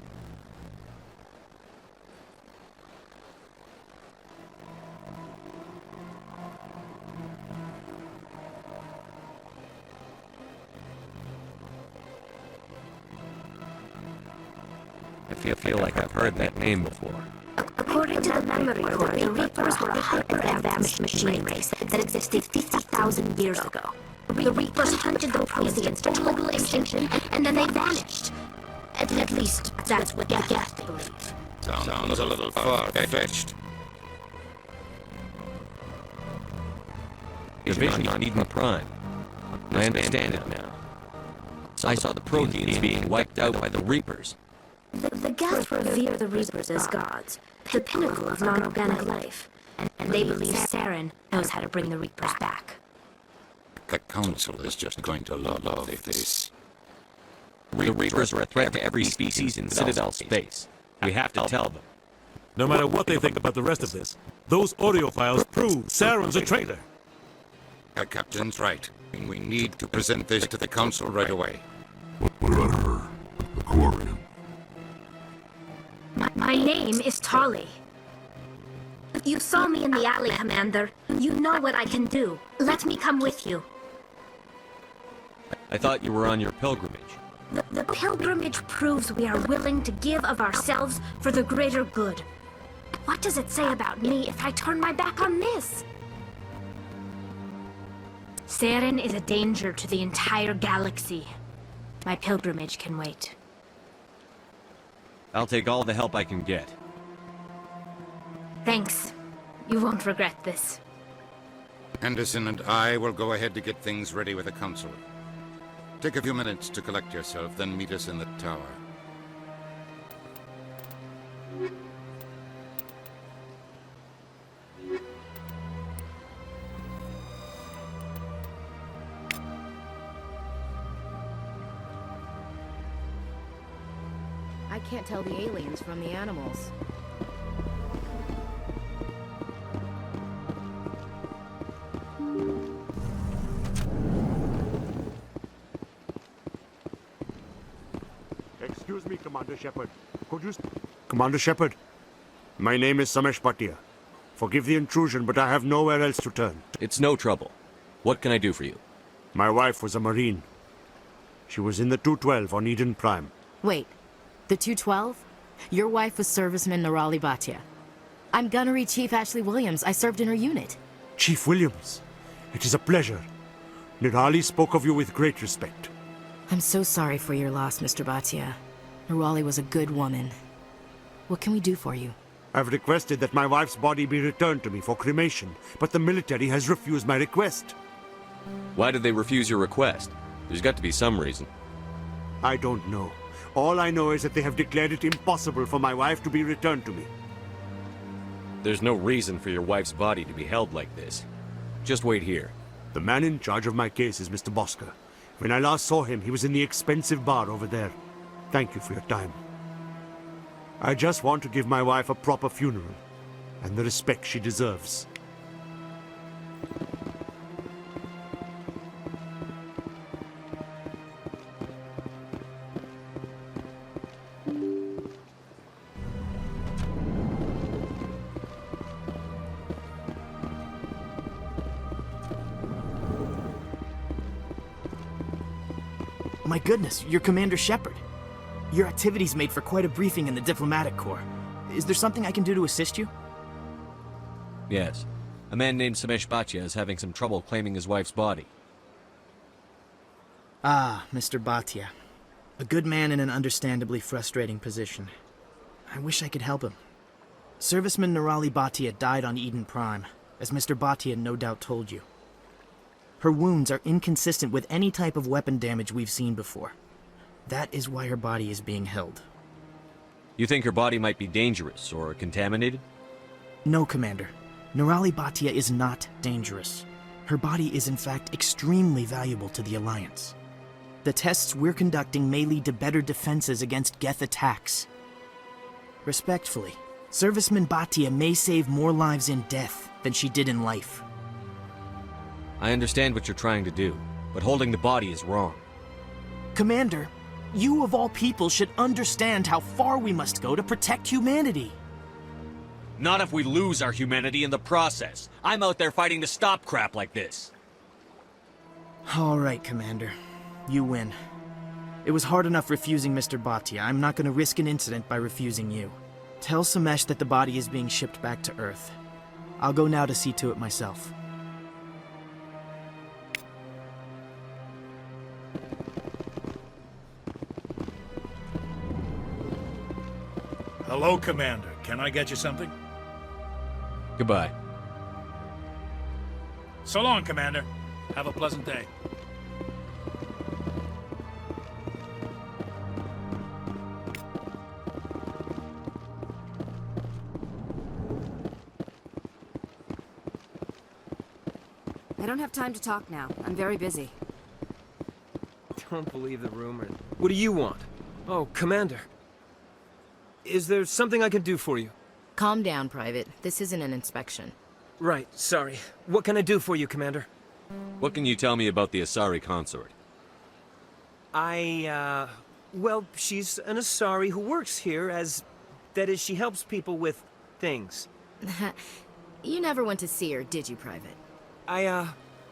I feel like I've heard that name before. According to the memory core, the Reapers were a hyper-advanced machine race that existed 50,000 years ago. The Reapers hunted the Protheans to total extinction, and then they vanished. At least, that's what the Geth believe. Sounds a little far-fetched. Your vision on Eden Prime. I understand it now. I saw the Protheans being wiped out by the Reapers. The Geth revere the Reapers as gods, the pinnacle of non-organic life, and they believe Saren knows how to bring the Reapers back. The Council is just going to love this. The Reapers are a threat to every species in Citadel space. We have to tell them. No matter what they think about the rest of this, those audio files prove Saren's a traitor. Our captain's right. We need to present this to the Council right away. What about her? The Quarian. My name is Tali. You saw me in the alley, Commander. You know what I can do. Let me come with you. I thought you were on your pilgrimage. The pilgrimage proves we are willing to give of ourselves for the greater good. What does it say about me if I turn my back on this? Saren is a danger to the entire galaxy. My pilgrimage can wait. I'll take all the help I can get. Thanks. You won't regret this. Henderson and I will go ahead to get things ready with the Council. Take a few minutes to collect yourself, then meet us in the tower. I can't tell the aliens from the animals. Excuse me, Commander Shepard. Could you... Commander Shepard, my name is Samesh Bhatia. Forgive the intrusion, but I have nowhere else to turn. It's no trouble. What can I do for you? My wife was a Marine. She was in the 212 on Eden Prime. Wait, the 212? Your wife was Serviceman Nirali Bhatia. I'm Gunnery Chief Ashley Williams. I served in her unit. Chief Williams, it is a pleasure. Nirali spoke of you with great respect. I'm so sorry for your loss, Mr. Bhatia. Nirali was a good woman. What can we do for you? I've requested that my wife's body be returned to me for cremation, but the military has refused my request. Why did they refuse your request? There's got to be some reason. I don't know. All I know is that they have declared it impossible for my wife to be returned to me. There's no reason for your wife's body to be held like this. Just wait here. The man in charge of my case is Mr. Bosker. When I last saw him, he was in the expensive bar over there. Thank you for your time. I just want to give my wife a proper funeral, and the respect she deserves. My goodness, you're Commander Shepard. Your activities made for quite a briefing in the diplomatic corps. Is there something I can do to assist you? Yes. A man named Samesh Bhatia is having some trouble claiming his wife's body. Ah, Mr. Bhatia. A good man in an understandably frustrating position. I wish I could help him. Serviceman Nirali Bhatia died on Eden Prime, as Mr. Bhatia no doubt told you. Her wounds are inconsistent with any type of weapon damage we've seen before. That is why her body is being held. You think her body might be dangerous or contaminated? No, Commander. Nirali Bhatia is not dangerous. Her body is in fact extremely valuable to the Alliance. The tests we're conducting may lead to better defenses against Geth attacks. Respectfully, Serviceman Bhatia may save more lives in death than she did in life. I understand what you're trying to do, but holding the body is wrong. Commander, you of all people should understand how far we must go to protect humanity. Not if we lose our humanity in the process. I'm out there fighting to stop crap like this. All right, Commander. You win. It was hard enough refusing Mr. Bhatia. I'm not going to risk an incident by refusing you. Tell Samesh that the body is being shipped back to Earth. I'll go now to see to it myself. Hello, Commander. Can I get you something? Goodbye. So long, Commander. Have a pleasant day. I don't have time to talk now. I'm very busy. Don't believe the rumor. What do you want? Oh, Commander. Is there something I can do for you? Calm down, Private. This isn't an inspection. Right, sorry. What can I do for you, Commander? What can you tell me about the Asari consort? Well, she's an Asari who works here as... That is, she helps people with things. You never went to see her, did you, Private?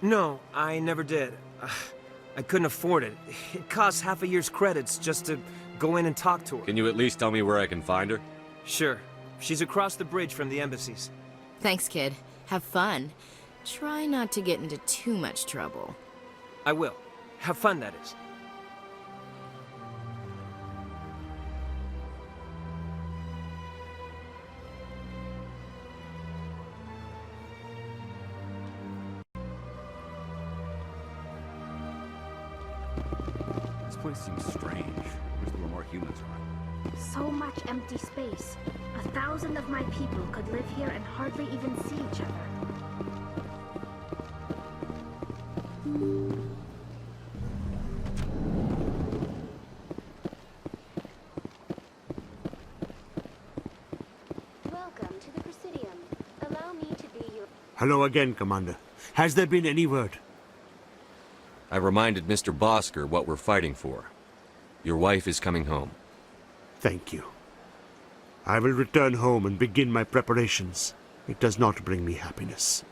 No, I never did. I couldn't afford it. It costs half a year's credits just to go in and talk to her. Can you at least tell me where I can find her? Sure. She's across the bridge from the embassies. Thanks, kid. Have fun. Try not to get into too much trouble. I will. Have fun, that is. This place seems strange. Wish there were more humans around. So much empty space. 1,000 of my people could live here and hardly even see each other. Welcome to the Presidium. Allow me to be your... Hello again, Commander. Has there been any word? I reminded Mr. Bosker what we're fighting for. Your wife is coming home. Thank you. I will return home and begin my preparations. It does not bring me happiness,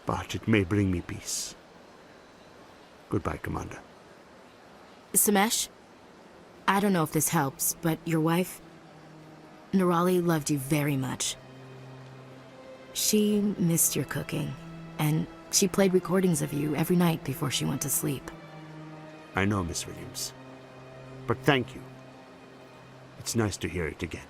but it may bring me peace. Goodbye, Commander. Samesh? I don't know if this helps, but your wife... Nerali loved you very much. She missed your cooking, and she played recordings of you every night before she went to sleep. I know, Miss Williams. But thank you. It's nice to hear it again.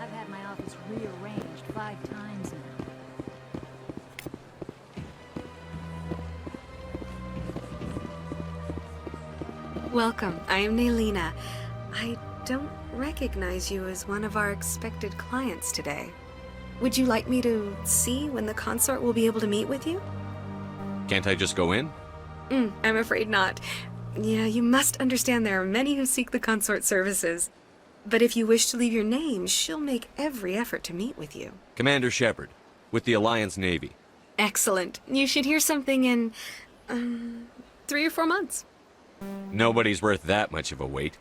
I've had my office rearranged 5 times now. Welcome. I am Naylina. I don't recognize you as one of our expected clients today. Would you like me to see when the consort will be able to meet with you? Can't I just go in? I'm afraid not. Yeah, you must understand there are many who seek the consort services. But if you wish to leave your name, she'll make every effort to meet with you. Commander Shepard, with the Alliance Navy. Excellent. You should hear something in 3 or 4 months. Nobody's worth that much of a wait.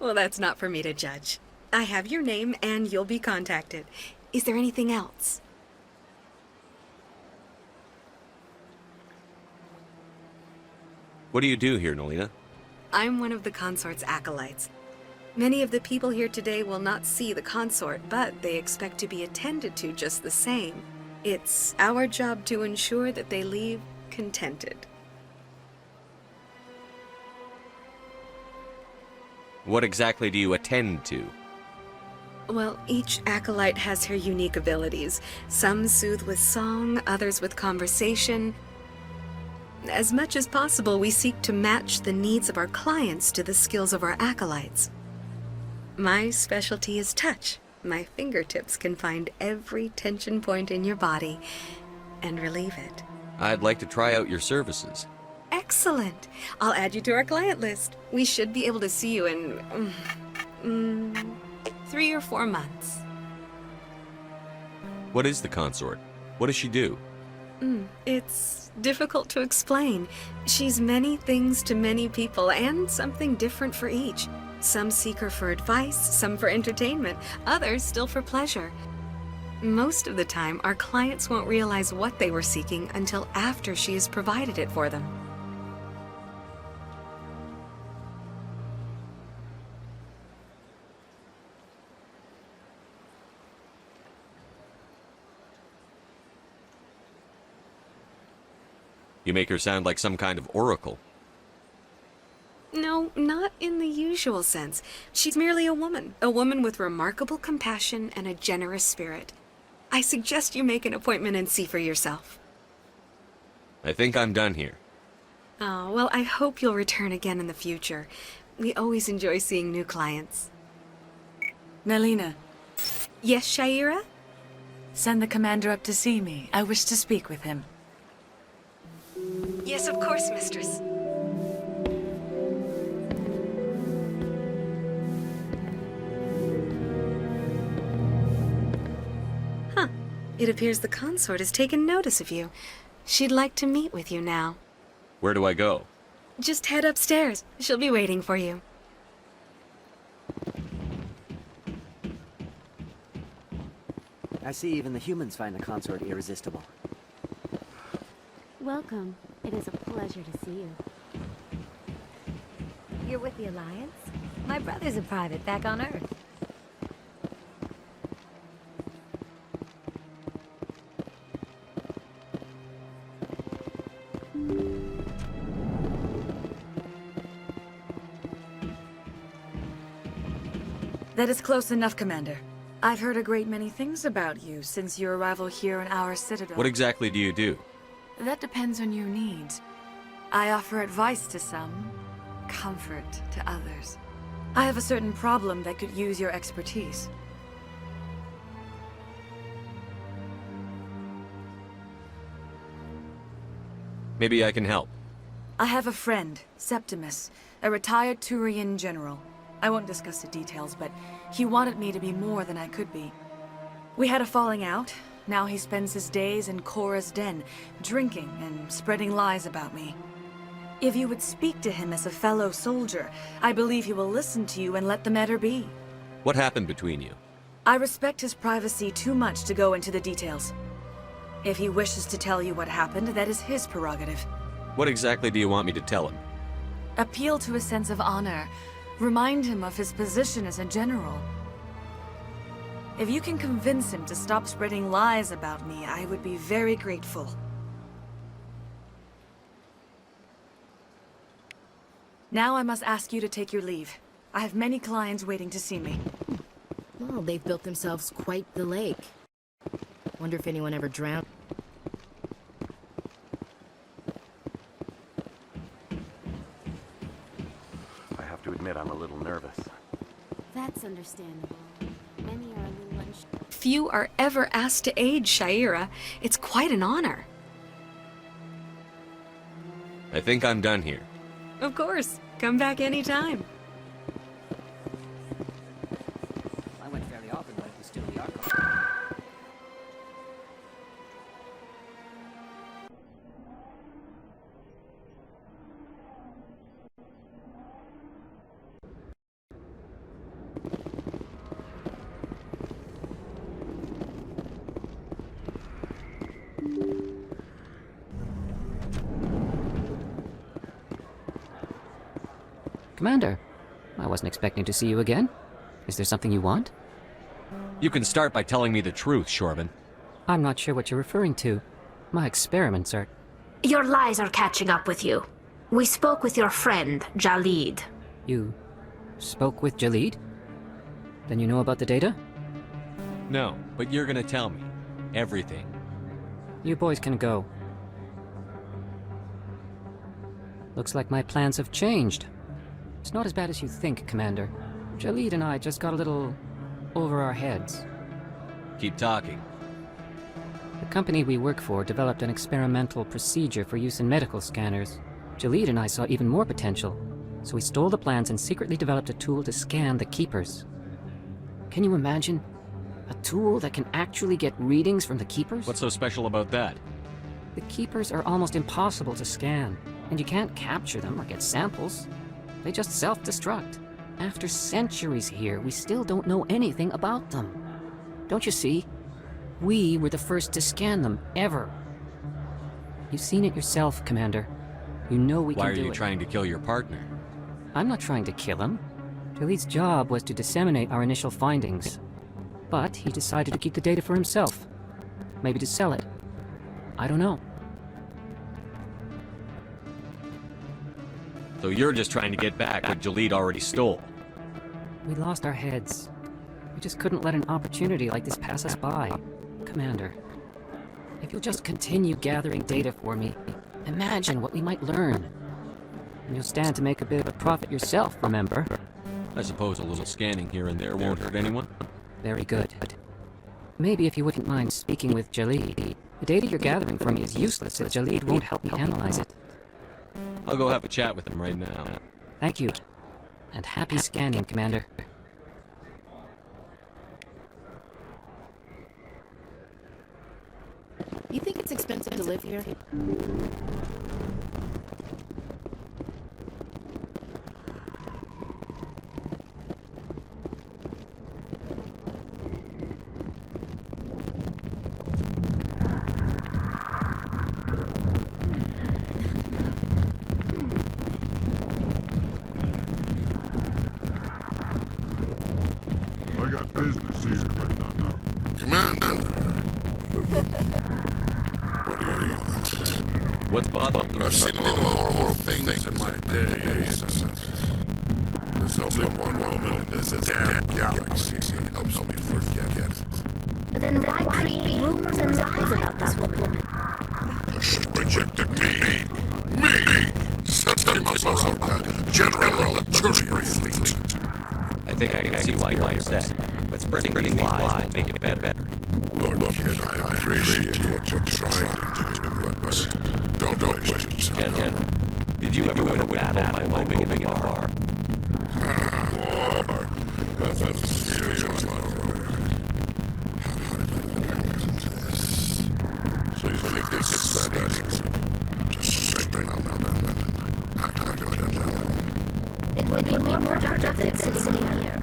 Well, that's not for me to judge. I have your name and you'll be contacted. Is there anything else? What do you do here, Nolina? I'm one of the consort's acolytes. Many of the people here today will not see the consort, but they expect to be attended to just the same. It's our job to ensure that they leave contented. What exactly do you attend to? Well, each acolyte has her unique abilities. Some soothe with song, others with conversation. As much as possible, we seek to match the needs of our clients to the skills of our acolytes. My specialty is touch. My fingertips can find every tension point in your body and relieve it. I'd like to try out your services. Excellent. I'll add you to our client list. We should be able to see you in 3 or 4 months. What is the consort? What does she do? It's difficult to explain. She's many things to many people and something different for each. Some seek her for advice, some for entertainment, others still for pleasure. Most of the time, our clients won't realize what they were seeking until after she has provided it for them. You make her sound like some kind of oracle. No, not in the usual sense. She's merely a woman with remarkable compassion and a generous spirit. I suggest you make an appointment and see for yourself. I think I'm done here. Oh, well, I hope you'll return again in the future. We always enjoy seeing new clients. Naylina. Yes, Shaira? Send the commander up to see me. I wish to speak with him. Yes, of course, mistress. Huh. It appears the consort has taken notice of you. She'd like to meet with you now. Where do I go? Just head upstairs. She'll be waiting for you. I see even the humans find the consort irresistible. Welcome. It is a pleasure to see you. You're with the Alliance? My brother's a private back on Earth. That is close enough, Commander. I've heard a great many things about you since your arrival here in our Citadel. What exactly do you do? That depends on your needs. I offer advice to some, comfort to others. I have a certain problem that could use your expertise. Maybe I can help. I have a friend, Septimus, a retired Turian general. I won't discuss the details, but he wanted me to be more than I could be. We had a falling out. Now he spends his days in Korra's den, drinking and spreading lies about me. If you would speak to him as a fellow soldier, I believe he will listen to you and let the matter be. What happened between you? I respect his privacy too much to go into the details. If he wishes to tell you what happened, that is his prerogative. What exactly do you want me to tell him? Appeal to his sense of honor. Remind him of his position as a general. If you can convince him to stop spreading lies about me, I would be very grateful. Now I must ask you to take your leave. I have many clients waiting to see me. Well, they've built themselves quite the lake. Wonder if anyone ever drowned. I have to admit I'm a little nervous. That's understandable. Many are a little unsure. Few are ever asked to aid Shaira. It's quite an honor. I think I'm done here. Of course. Come back anytime. I went fairly often when it was still the archive. Commander, I wasn't expecting to see you again. Is there something you want? You can start by telling me the truth, Shorban. I'm not sure what you're referring to. My experiments are... Your lies are catching up with you. We spoke with your friend, Jalid. You spoke with Jalid? Then you know about the data? No, but you're gonna tell me. Everything. You boys can go. Looks like my plans have changed. It's not as bad as you think, Commander. Jalid and I just got a little over our heads. Keep talking. The company we work for developed an experimental procedure for use in medical scanners. Jalid and I saw even more potential, so we stole the plans and secretly developed a tool to scan the Keepers. Can you imagine? A tool that can actually get readings from the Keepers? What's so special about that? The Keepers are almost impossible to scan, and you can't capture them or get samples. They just self-destruct. After centuries here, we still don't know anything about them. Don't you see? We were the first to scan them, ever. You've seen it yourself, Commander. You know we can do it. Why are you trying to kill your partner? I'm not trying to kill him. Jalid's job was to disseminate our initial findings. But he decided to keep the data for himself. Maybe to sell it. I don't know. So you're just trying to get back what Jalid already stole. We lost our heads. We just couldn't let an opportunity like this pass us by. Commander, if you'll just continue gathering data for me, imagine what we might learn. And you'll stand to make a bit of a profit yourself, remember? I suppose a little scanning here and there won't hurt anyone. Very good. Maybe if you wouldn't mind speaking with Jalid. The data you're gathering for me is useless if Jalid won't help me analyze it. I'll go have a chat with him right now. Thank you. And happy scanning, Commander. You think it's expensive to live here? I got business here. Commander! What do you want? What's bothering you? I've seen a lot of horrible things in my day. There's only one woman in this damn galaxy that helps me forget it. Then why create rumors and lies about that woman? She rejected me. Septimus Orca, General of the Turian fleet. I think I can see why you're upset. But spreading these lies make it better. Lord, kid, I appreciate what you're trying to do, but Please, don't waste time. Did you ever win a battle by moping in a bar? That's serious. So you think this is that easy? Just straight out. It would be more productive than sitting here.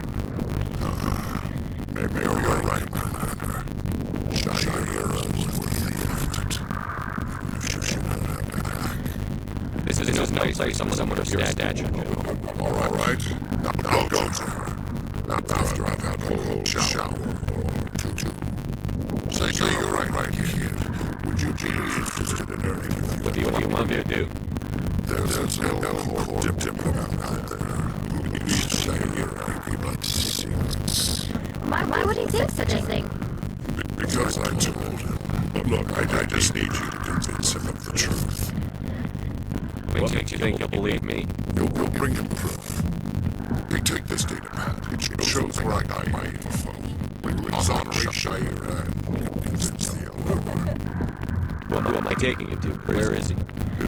Maybe you're right, Commander. Shire is worth the effort. You should not have to back. This is no place someone of your stature. All right. Now go to her. Not after I've had a cold shower or two. Say you're right here. Would you be interested in her interview? What do you want me to do? There's no court diplomat out there who needs to say you're like secrets. Why would he think such a thing? Because I told him. Look, I just need you to convince him of the truth. What makes you think he'll believe me? You'll bring him proof. Take this data pad. It shows where I got my info. We'll exonerate Shire and convince the elder. Well, who am I taking him to? Where is he?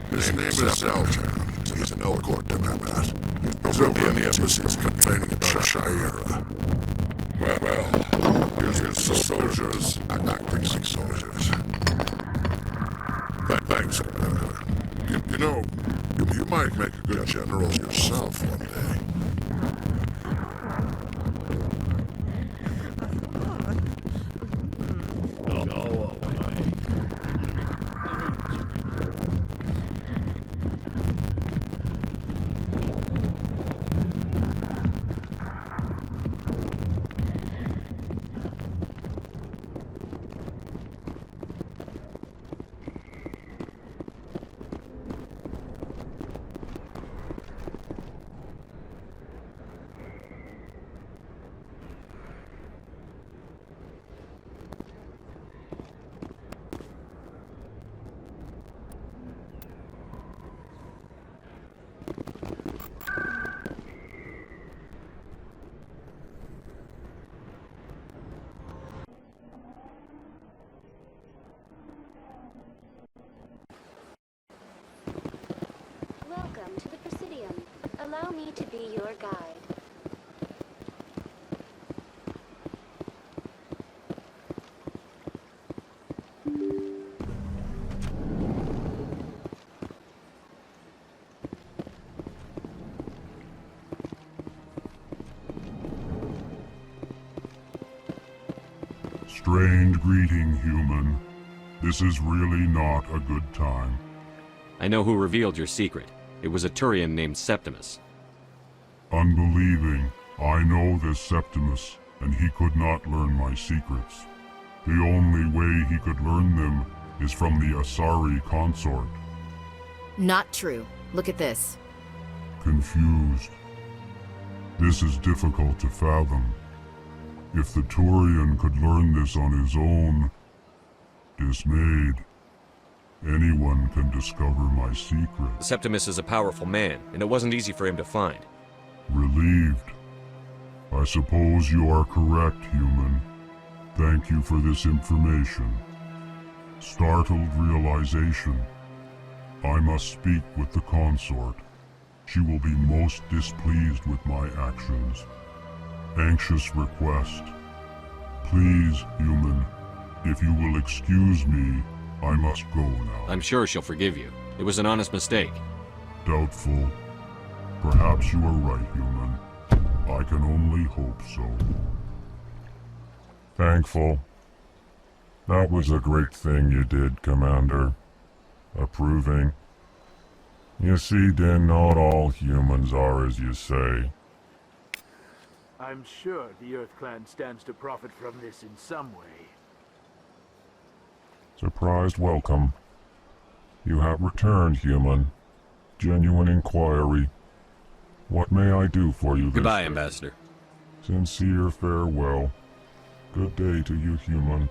His name is Zeltan. He's an court diplomat. He's over in the embassies complaining about Shire. Well, here's the soldiers and acting like soldiers. Thanks, Commander. You know, you might make a good general yourself one day. Welcome to the Presidium. Allow me to be your guide. Strange greeting, human. This is really not a good time. I know who revealed your secret. It was a Turian named Septimus. Unbelieving, I know this Septimus, and he could not learn my secrets. The only way he could learn them is from the Asari consort. Not true. Look at this. Confused. This is difficult to fathom. If the Turian could learn this on his own, dismayed, anyone can discover my secret. Septimus is a powerful man, and it wasn't easy for him to find. Relieved. I suppose you are correct, human. Thank you for this information. Startled realization. I must speak with the consort. She will be most displeased with my actions. Anxious request. Please, human, if you will excuse me, I must go now. I'm sure she'll forgive you. It was an honest mistake. Doubtful. Perhaps you are right, human. I can only hope so. Thankful. That was a great thing you did, Commander. Approving. You see, then, not all humans are as you say. I'm sure the Earth Clan stands to profit from this in some way. Surprised welcome. You have returned, human. Genuine inquiry. What may I do for you this Goodbye, day? Ambassador. Sincere farewell. Good day to you, human.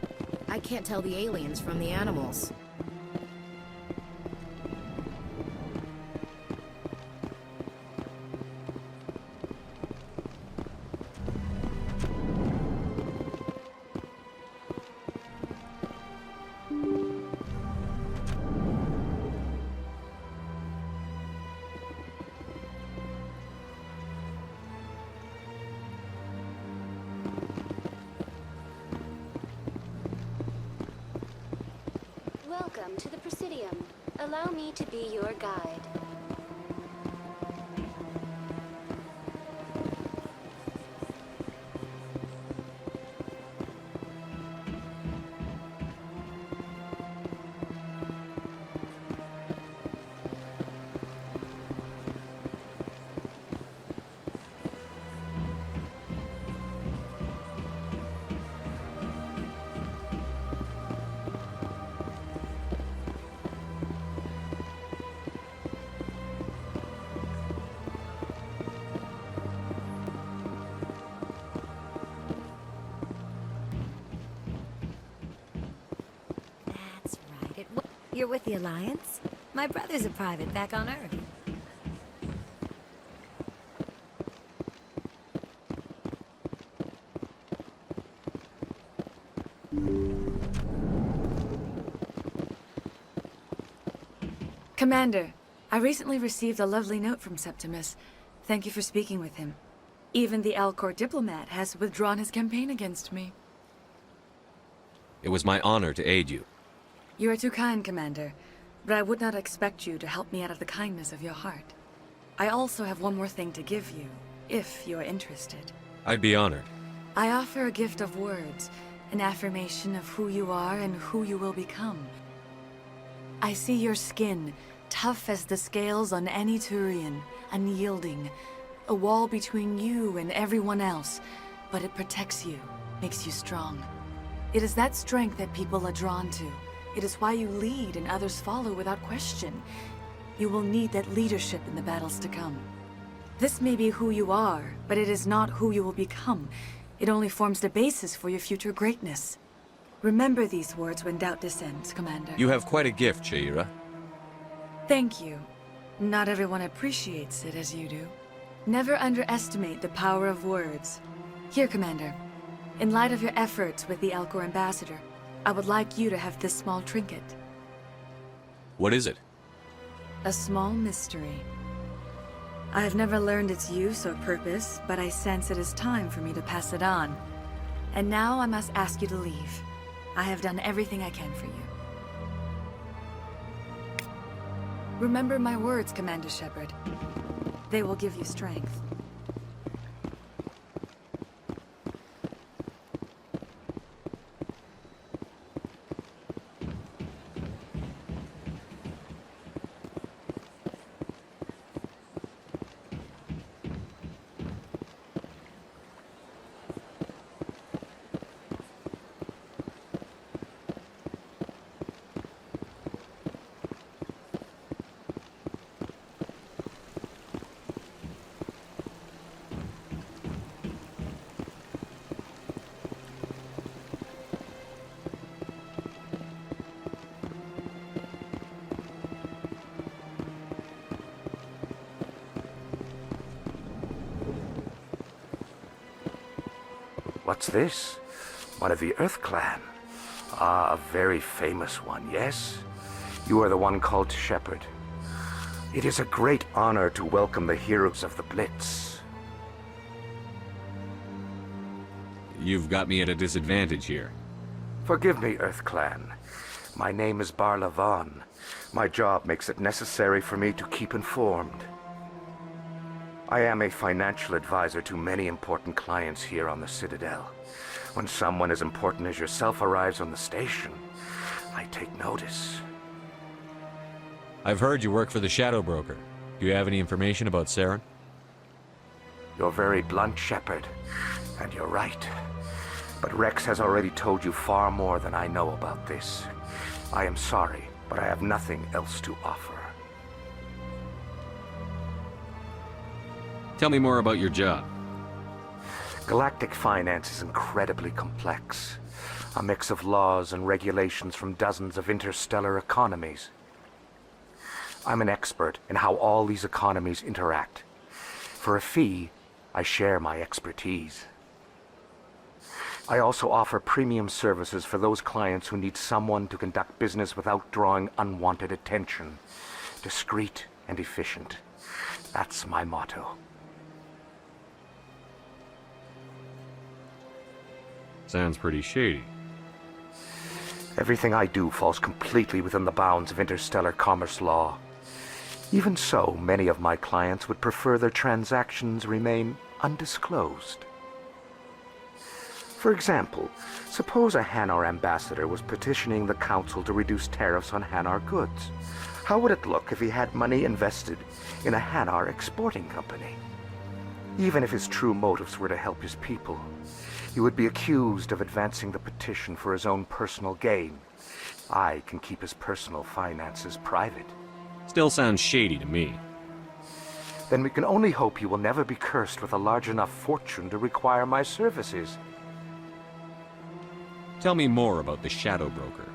I can't tell the aliens from the animals. Welcome to the Presidium. Allow me to be your guide. You're with the Alliance? My brother's a private back on Earth. Commander, I recently received a lovely note from Septimus. Thank you for speaking with him. Even the Alcor diplomat has withdrawn his campaign against me. It was my honor to aid you. You are too kind, Commander, but I would not expect you to help me out of the kindness of your heart. I also have one more thing to give you, if you are interested. I'd be honored. I offer a gift of words, an affirmation of who you are and who you will become. I see your skin, tough as the scales on any Turian, unyielding, a wall between you and everyone else, but it protects you, makes you strong. It is that strength that people are drawn to. It is why you lead and others follow without question. You will need that leadership in the battles to come. This may be who you are, but it is not who you will become. It only forms the basis for your future greatness. Remember these words when doubt descends, Commander. You have quite a gift, Shaira. Thank you. Not everyone appreciates it as you do. Never underestimate the power of words. Here, Commander. In light of your efforts with the Alcor ambassador, I would like you to have this small trinket. What is it? A small mystery. I have never learned its use or purpose, but I sense it is time for me to pass it on. And now I must ask you to leave. I have done everything I can for you. Remember my words, Commander Shepard. They will give you strength. What's this? One of the Earth Clan. Ah, a very famous one, yes? You are the one called Shepard. It is a great honor to welcome the heroes of the Blitz. You've got me at a disadvantage here. Forgive me, Earth Clan. My name is Barla Vaughn. My job makes it necessary for me to keep informed. I am a financial advisor to many important clients here on the Citadel. When someone as important as yourself arrives on the station, I take notice. I've heard you work for the Shadow Broker. Do you have any information about Saren? You're very blunt, Shepard, and you're right. But Rex has already told you far more than I know about this. I am sorry, but I have nothing else to offer. Tell me more about your job. Galactic finance is incredibly complex. A mix of laws and regulations from dozens of interstellar economies. I'm an expert in how all these economies interact. For a fee, I share my expertise. I also offer premium services for those clients who need someone to conduct business without drawing unwanted attention. Discreet and efficient. That's my motto. Sounds pretty shady. Everything I do falls completely within the bounds of interstellar commerce law. Even so, many of my clients would prefer their transactions remain undisclosed. For example, suppose a Hanar ambassador was petitioning the council to reduce tariffs on Hanar goods. How would it look if he had money invested in a Hanar exporting company? Even if his true motives were to help his people, he would be accused of advancing the petition for his own personal gain. I can keep his personal finances private. Still sounds shady to me. Then we can only hope you will never be cursed with a large enough fortune to require my services. Tell me more about the Shadow Broker.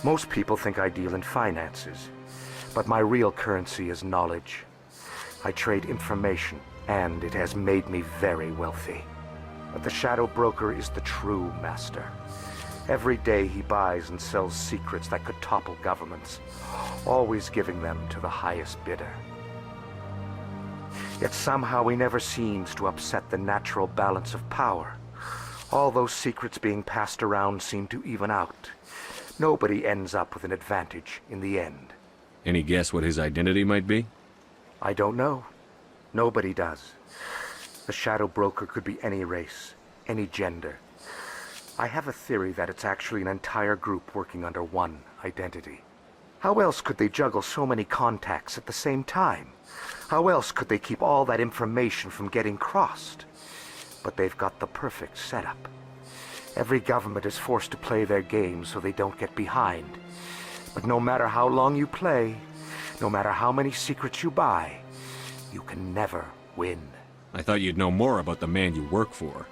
Most people think I deal in finances, but my real currency is knowledge. I trade information, and it has made me very wealthy. But the Shadow Broker is the true master. Every day he buys and sells secrets that could topple governments, always giving them to the highest bidder. Yet somehow he never seems to upset the natural balance of power. All those secrets being passed around seem to even out. Nobody ends up with an advantage in the end. Any guess what his identity might be? I don't know. Nobody does. The Shadow Broker could be any race, any gender. I have a theory that it's actually an entire group working under one identity. How else could they juggle so many contacts at the same time? How else could they keep all that information from getting crossed? But they've got the perfect setup. Every government is forced to play their game so they don't get behind. But no matter how long you play, no matter how many secrets you buy, you can never win. I thought you'd know more about the man you work for.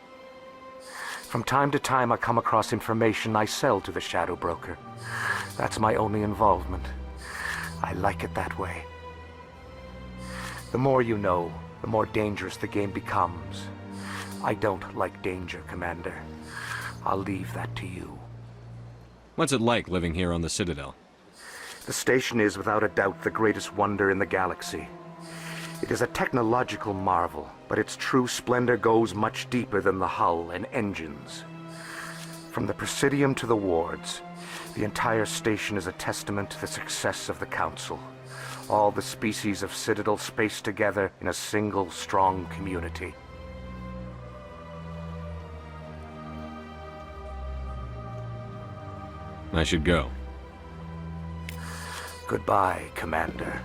From time to time I come across information I sell to the Shadow Broker. That's my only involvement. I like it that way. The more you know, the more dangerous the game becomes. I don't like danger, Commander. I'll leave that to you. What's it like living here on the Citadel? The station is without a doubt the greatest wonder in the galaxy. It is a technological marvel, but its true splendor goes much deeper than the hull and engines. From the Presidium to the wards, the entire station is a testament to the success of the Council. All the species of Citadel spaced together in a single strong community. I should go. Goodbye, Commander.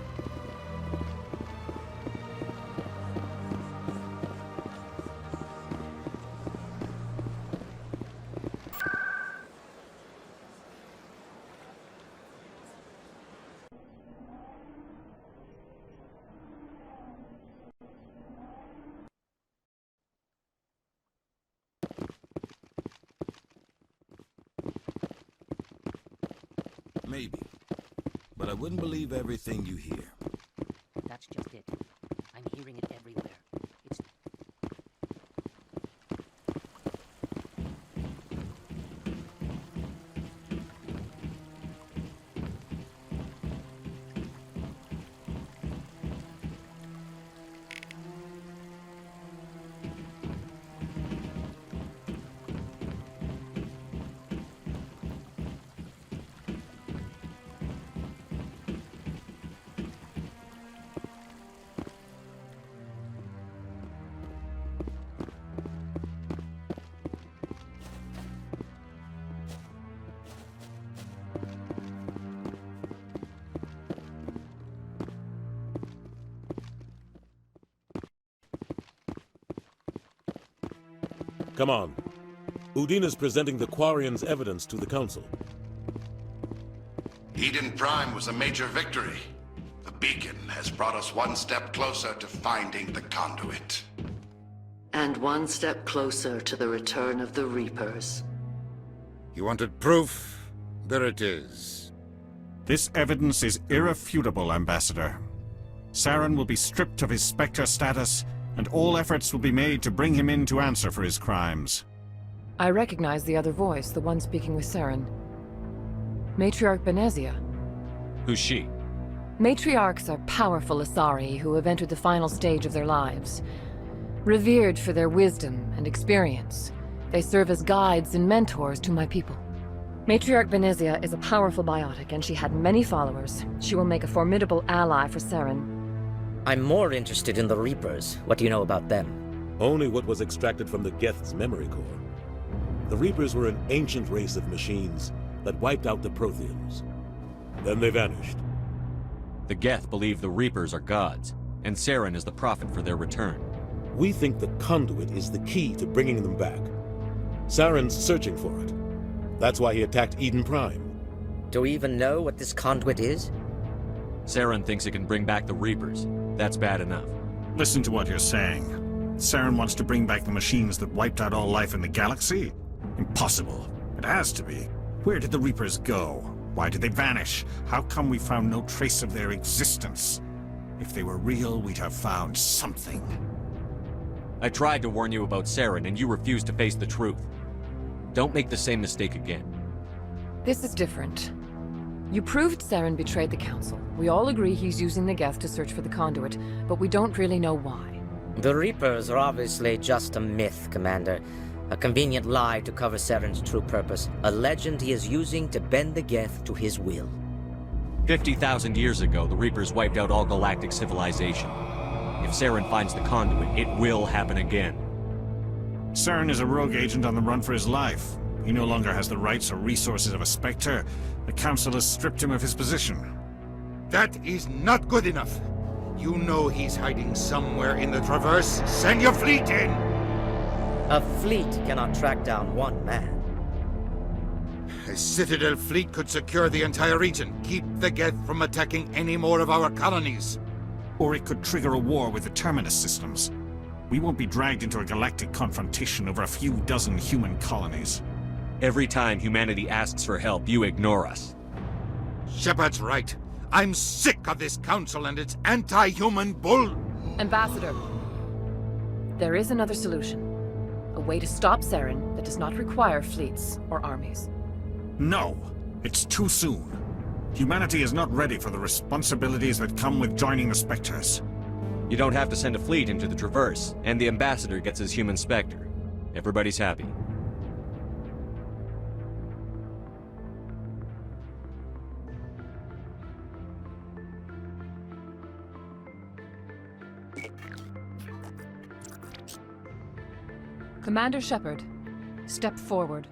Maybe. But I wouldn't believe everything you hear. That's just it. I'm hearing it everywhere. It's... Come on. Udine is presenting the Quarians' evidence to the Council. Eden Prime was a major victory. The beacon has brought us one step closer to finding the conduit. And one step closer to the return of the Reapers. You wanted proof? There it is. This evidence is irrefutable, Ambassador. Saren will be stripped of his Spectre status, and all efforts will be made to bring him in to answer for his crimes. I recognize the other voice, the one speaking with Saren. Matriarch Benezia. Who's she? Matriarchs are powerful Asari who have entered the final stage of their lives. Revered for their wisdom and experience, They serve as guides and mentors to my people. Matriarch Benezia is a powerful biotic, and she had many followers. She will make a formidable ally for Saren. I'm more interested in the Reapers. What do you know about them? Only what was extracted from the Geth's memory core. The Reapers were an ancient race of machines that wiped out the Protheans. Then they vanished. The Geth believe the Reapers are gods, and Saren is the prophet for their return. We think the conduit is the key to bringing them back. Saren's searching for it. That's why he attacked Eden Prime. Do we even know what this conduit is? Saren thinks it can bring back the Reapers. That's bad enough. Listen to what you're saying. Saren wants to bring back the machines that wiped out all life in the galaxy? Impossible. It has to be. Where did the Reapers go? Why did they vanish? How come we found no trace of their existence? If they were real, we'd have found something. I tried to warn you about Saren, and you refused to face the truth. Don't make the same mistake again. This is different. You proved Saren betrayed the Council. We all agree he's using the Geth to search for the conduit, but we don't really know why. The Reapers are obviously just a myth, Commander. A convenient lie to cover Saren's true purpose. A legend he is using to bend the Geth to his will. 50,000 years ago, the Reapers wiped out all galactic civilization. If Saren finds the conduit, it will happen again. Saren is a rogue agent on the run for his life. He no longer has the rights or resources of a Spectre. The Council has stripped him of his position. That is not good enough. You know he's hiding somewhere in the Traverse. Send your fleet in! A fleet cannot track down one man. A Citadel fleet could secure the entire region, keep the Geth from attacking any more of our colonies. Or it could trigger a war with the Terminus systems. We won't be dragged into a galactic confrontation over a few dozen human colonies. Every time humanity asks for help, you ignore us. Shepard's right. I'm sick of this council and its anti-human bull... Ambassador, there is another solution. A way to stop Saren that does not require fleets or armies. No, it's too soon. Humanity is not ready for the responsibilities that come with joining the Spectres. You don't have to send a fleet into the Traverse, and the Ambassador gets his human Spectre. Everybody's happy. Commander Shepard, step forward.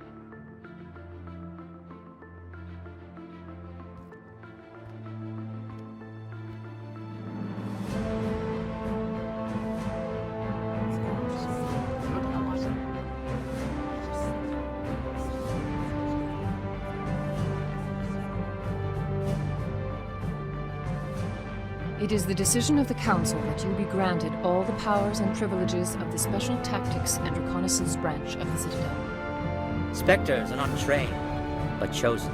It is the decision of the Council that you be granted all the powers and privileges of the Special Tactics and Reconnaissance Branch of the Citadel. Spectres are not trained, but chosen.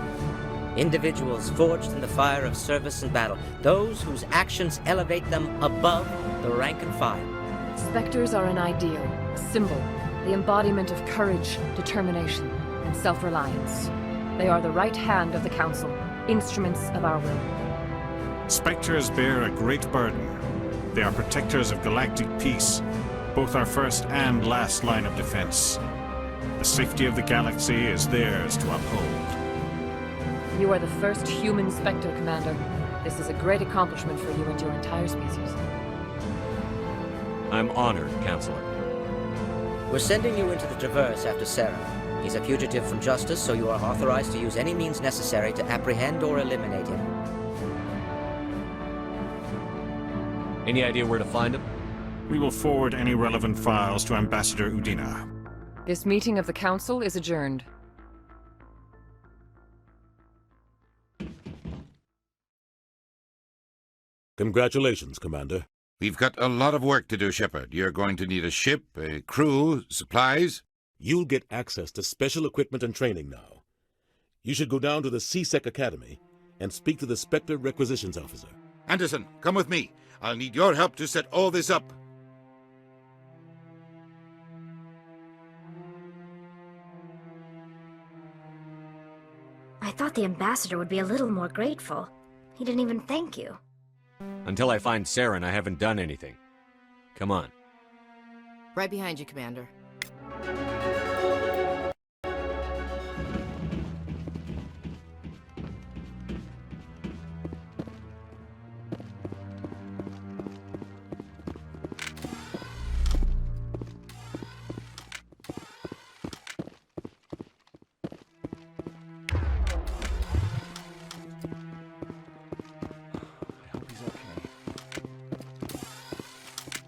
Individuals forged in the fire of service and battle. Those whose actions elevate them above the rank and file. Spectres are an ideal, a symbol, the embodiment of courage, determination, and self-reliance. They are the right hand of the Council, instruments of our will. Spectres bear a great burden. They are protectors of galactic peace, both our first and last line of defense. The safety of the galaxy is theirs to uphold. You are the first human Spectre, Commander. This is a great accomplishment for you and your entire species. I'm honored, Counselor. We're sending you into the Traverse after Saren. He's a fugitive from justice, so you are authorized to use any means necessary to apprehend or eliminate him. Any idea where to find him? We will forward any relevant files to Ambassador Udina. This meeting of the Council is adjourned. Congratulations, Commander. We've got a lot of work to do, Shepard. You're going to need a ship, a crew, supplies. You'll get access to special equipment and training now. You should go down to the C-Sec Academy and speak to the Spectre Requisitions Officer. Anderson, come with me. I'll need your help to set all this up. I thought the ambassador would be a little more grateful. He didn't even thank you. Until I find Saren, I haven't done anything. Come on. Right behind you, Commander.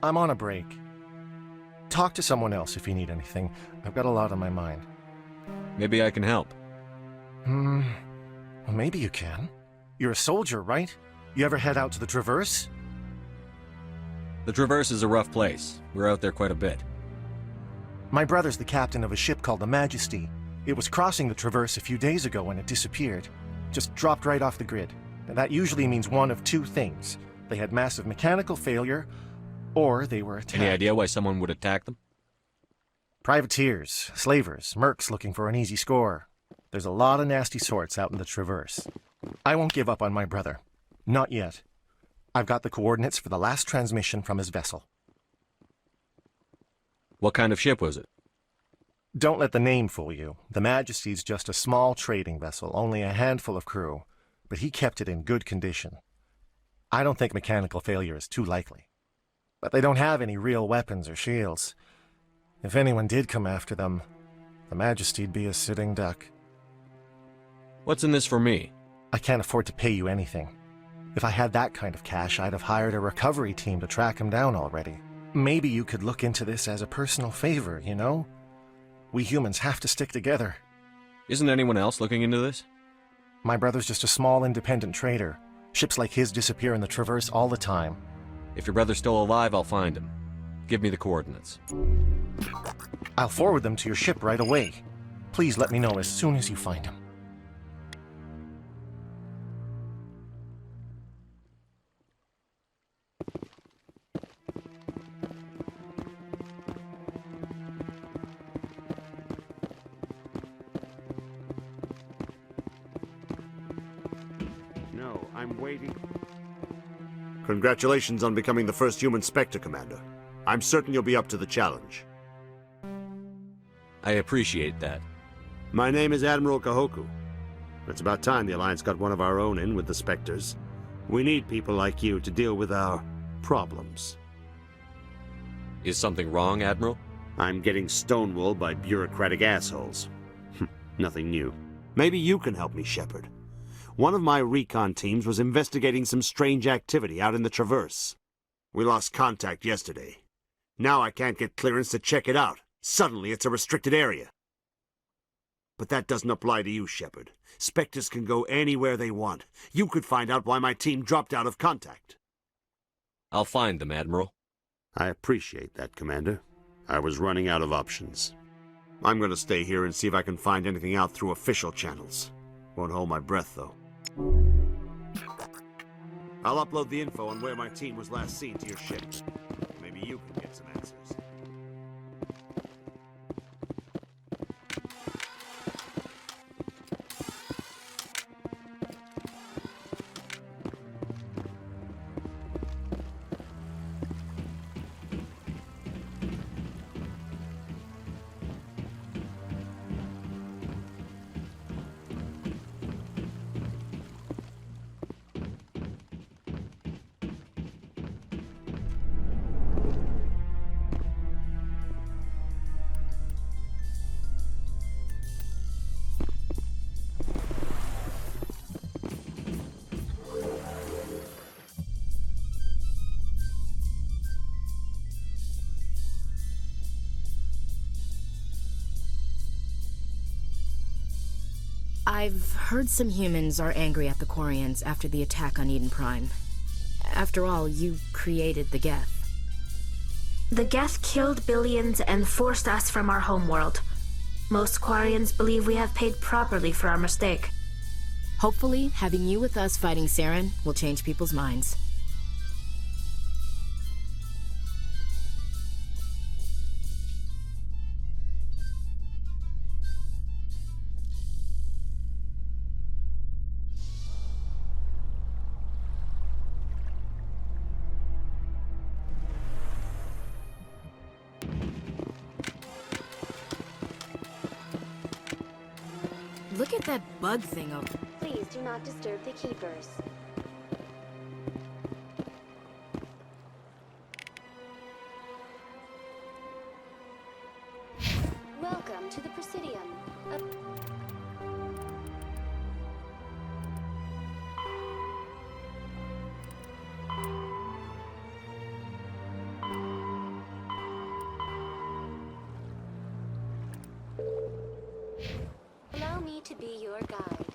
I'm on a break. Talk to someone else if you need anything. I've got a lot on my mind. Maybe I can help. Well, maybe you can. You're a soldier, right? You ever head out to the Traverse? The Traverse is a rough place. We're out there quite a bit. My brother's the captain of a ship called the Majesty. It was crossing the Traverse a few days ago when it disappeared. Just dropped right off the grid. And that usually means one of two things. They had massive mechanical failure, or they were attacked. Any idea why someone would attack them? Privateers, slavers, mercs looking for an easy score. There's a lot of nasty sorts out in the Traverse. I won't give up on my brother. Not yet. I've got the coordinates for the last transmission from his vessel. What kind of ship was it? Don't let the name fool you. The Majesty's just a small trading vessel, only a handful of crew. But he kept it in good condition. I don't think mechanical failure is too likely. But they don't have any real weapons or shields. If anyone did come after them, the Majesty'd be a sitting duck. What's in this for me? I can't afford to pay you anything. If I had that kind of cash, I'd have hired a recovery team to track him down already. Maybe you could look into this as a personal favor, you know? We humans have to stick together. Isn't anyone else looking into this? My brother's just a small independent trader. Ships like his disappear in the Traverse all the time. If your brother's still alive, I'll find him. Give me the coordinates. I'll forward them to your ship right away. Please let me know as soon as you find him. No, I'm waiting. Congratulations on becoming the first human Spectre, Commander. I'm certain you'll be up to the challenge. I appreciate that. My name is Admiral Kahoku. It's about time the Alliance got one of our own in with the Spectres. We need people like you to deal with our problems. Is something wrong, Admiral? I'm getting stonewalled by bureaucratic assholes. Nothing new. Maybe you can help me, Shepard. One of my recon teams was investigating some strange activity out in the Traverse. We lost contact yesterday. Now I can't get clearance to check it out. Suddenly it's a restricted area. But that doesn't apply to you, Shepard. Spectres can go anywhere they want. You could find out why my team dropped out of contact. I'll find them, Admiral. I appreciate that, Commander. I was running out of options. I'm going to stay here and see if I can find anything out through official channels. Won't hold my breath, though. I'll upload the info on where my team was last seen to your ship. Maybe you can get some answers. I've heard some humans are angry at the Quarians after the attack on Eden Prime. After all, you created the Geth. The Geth killed billions and forced us from our homeworld. Most Quarians believe we have paid properly for our mistake. Hopefully, having you with us fighting Saren will change people's minds. Look at that bug thing over. Please do not disturb the keepers. Welcome to the Presidium. me to be your guide.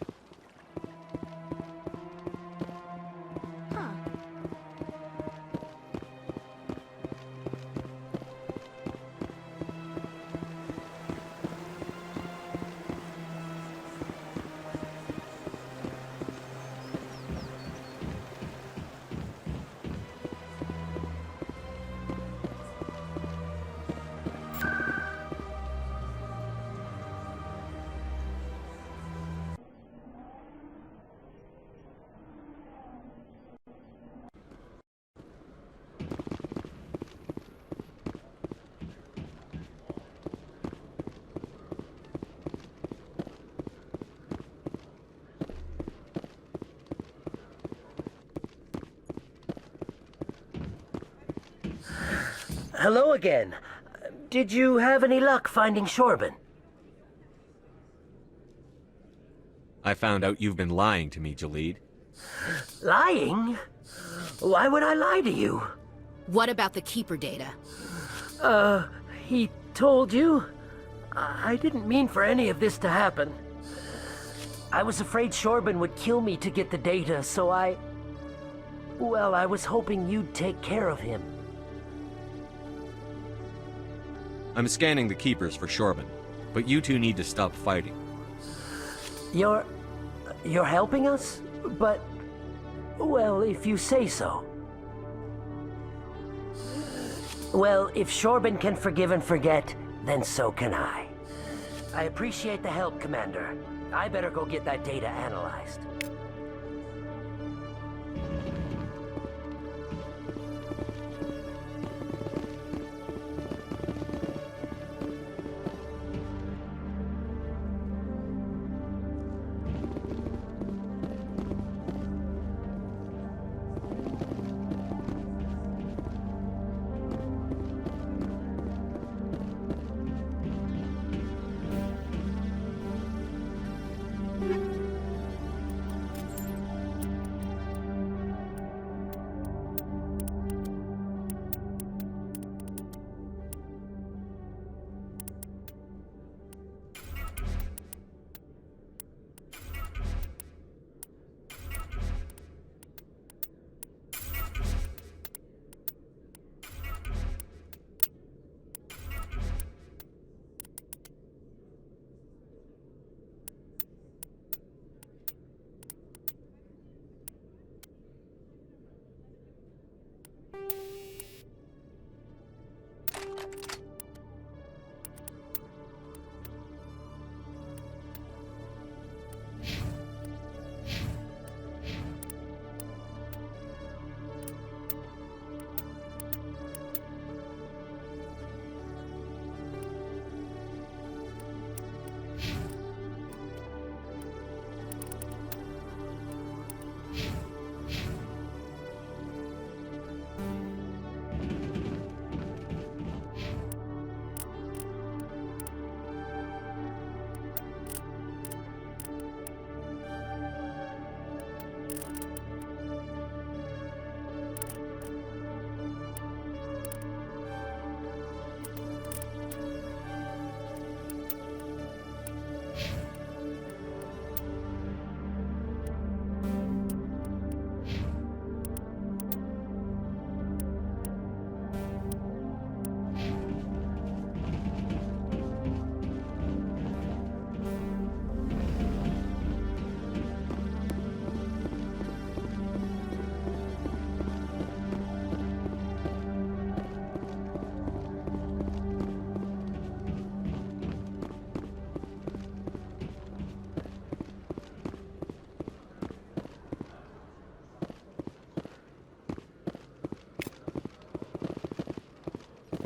Hello again. Did you have any luck finding Shorben? I found out you've been lying to me, Jalid. Lying? Why would I lie to you? What about the Keeper data? He told you? I didn't mean for any of this to happen. I was afraid Shorben would kill me to get the data, so well, I was hoping you'd take care of him. I'm scanning the keepers for Shorben, but you two need to stop fighting. You're helping us? But, well, if you say so. Well, if Shorben can forgive and forget, then so can I. I appreciate the help, Commander. I better go get that data analyzed.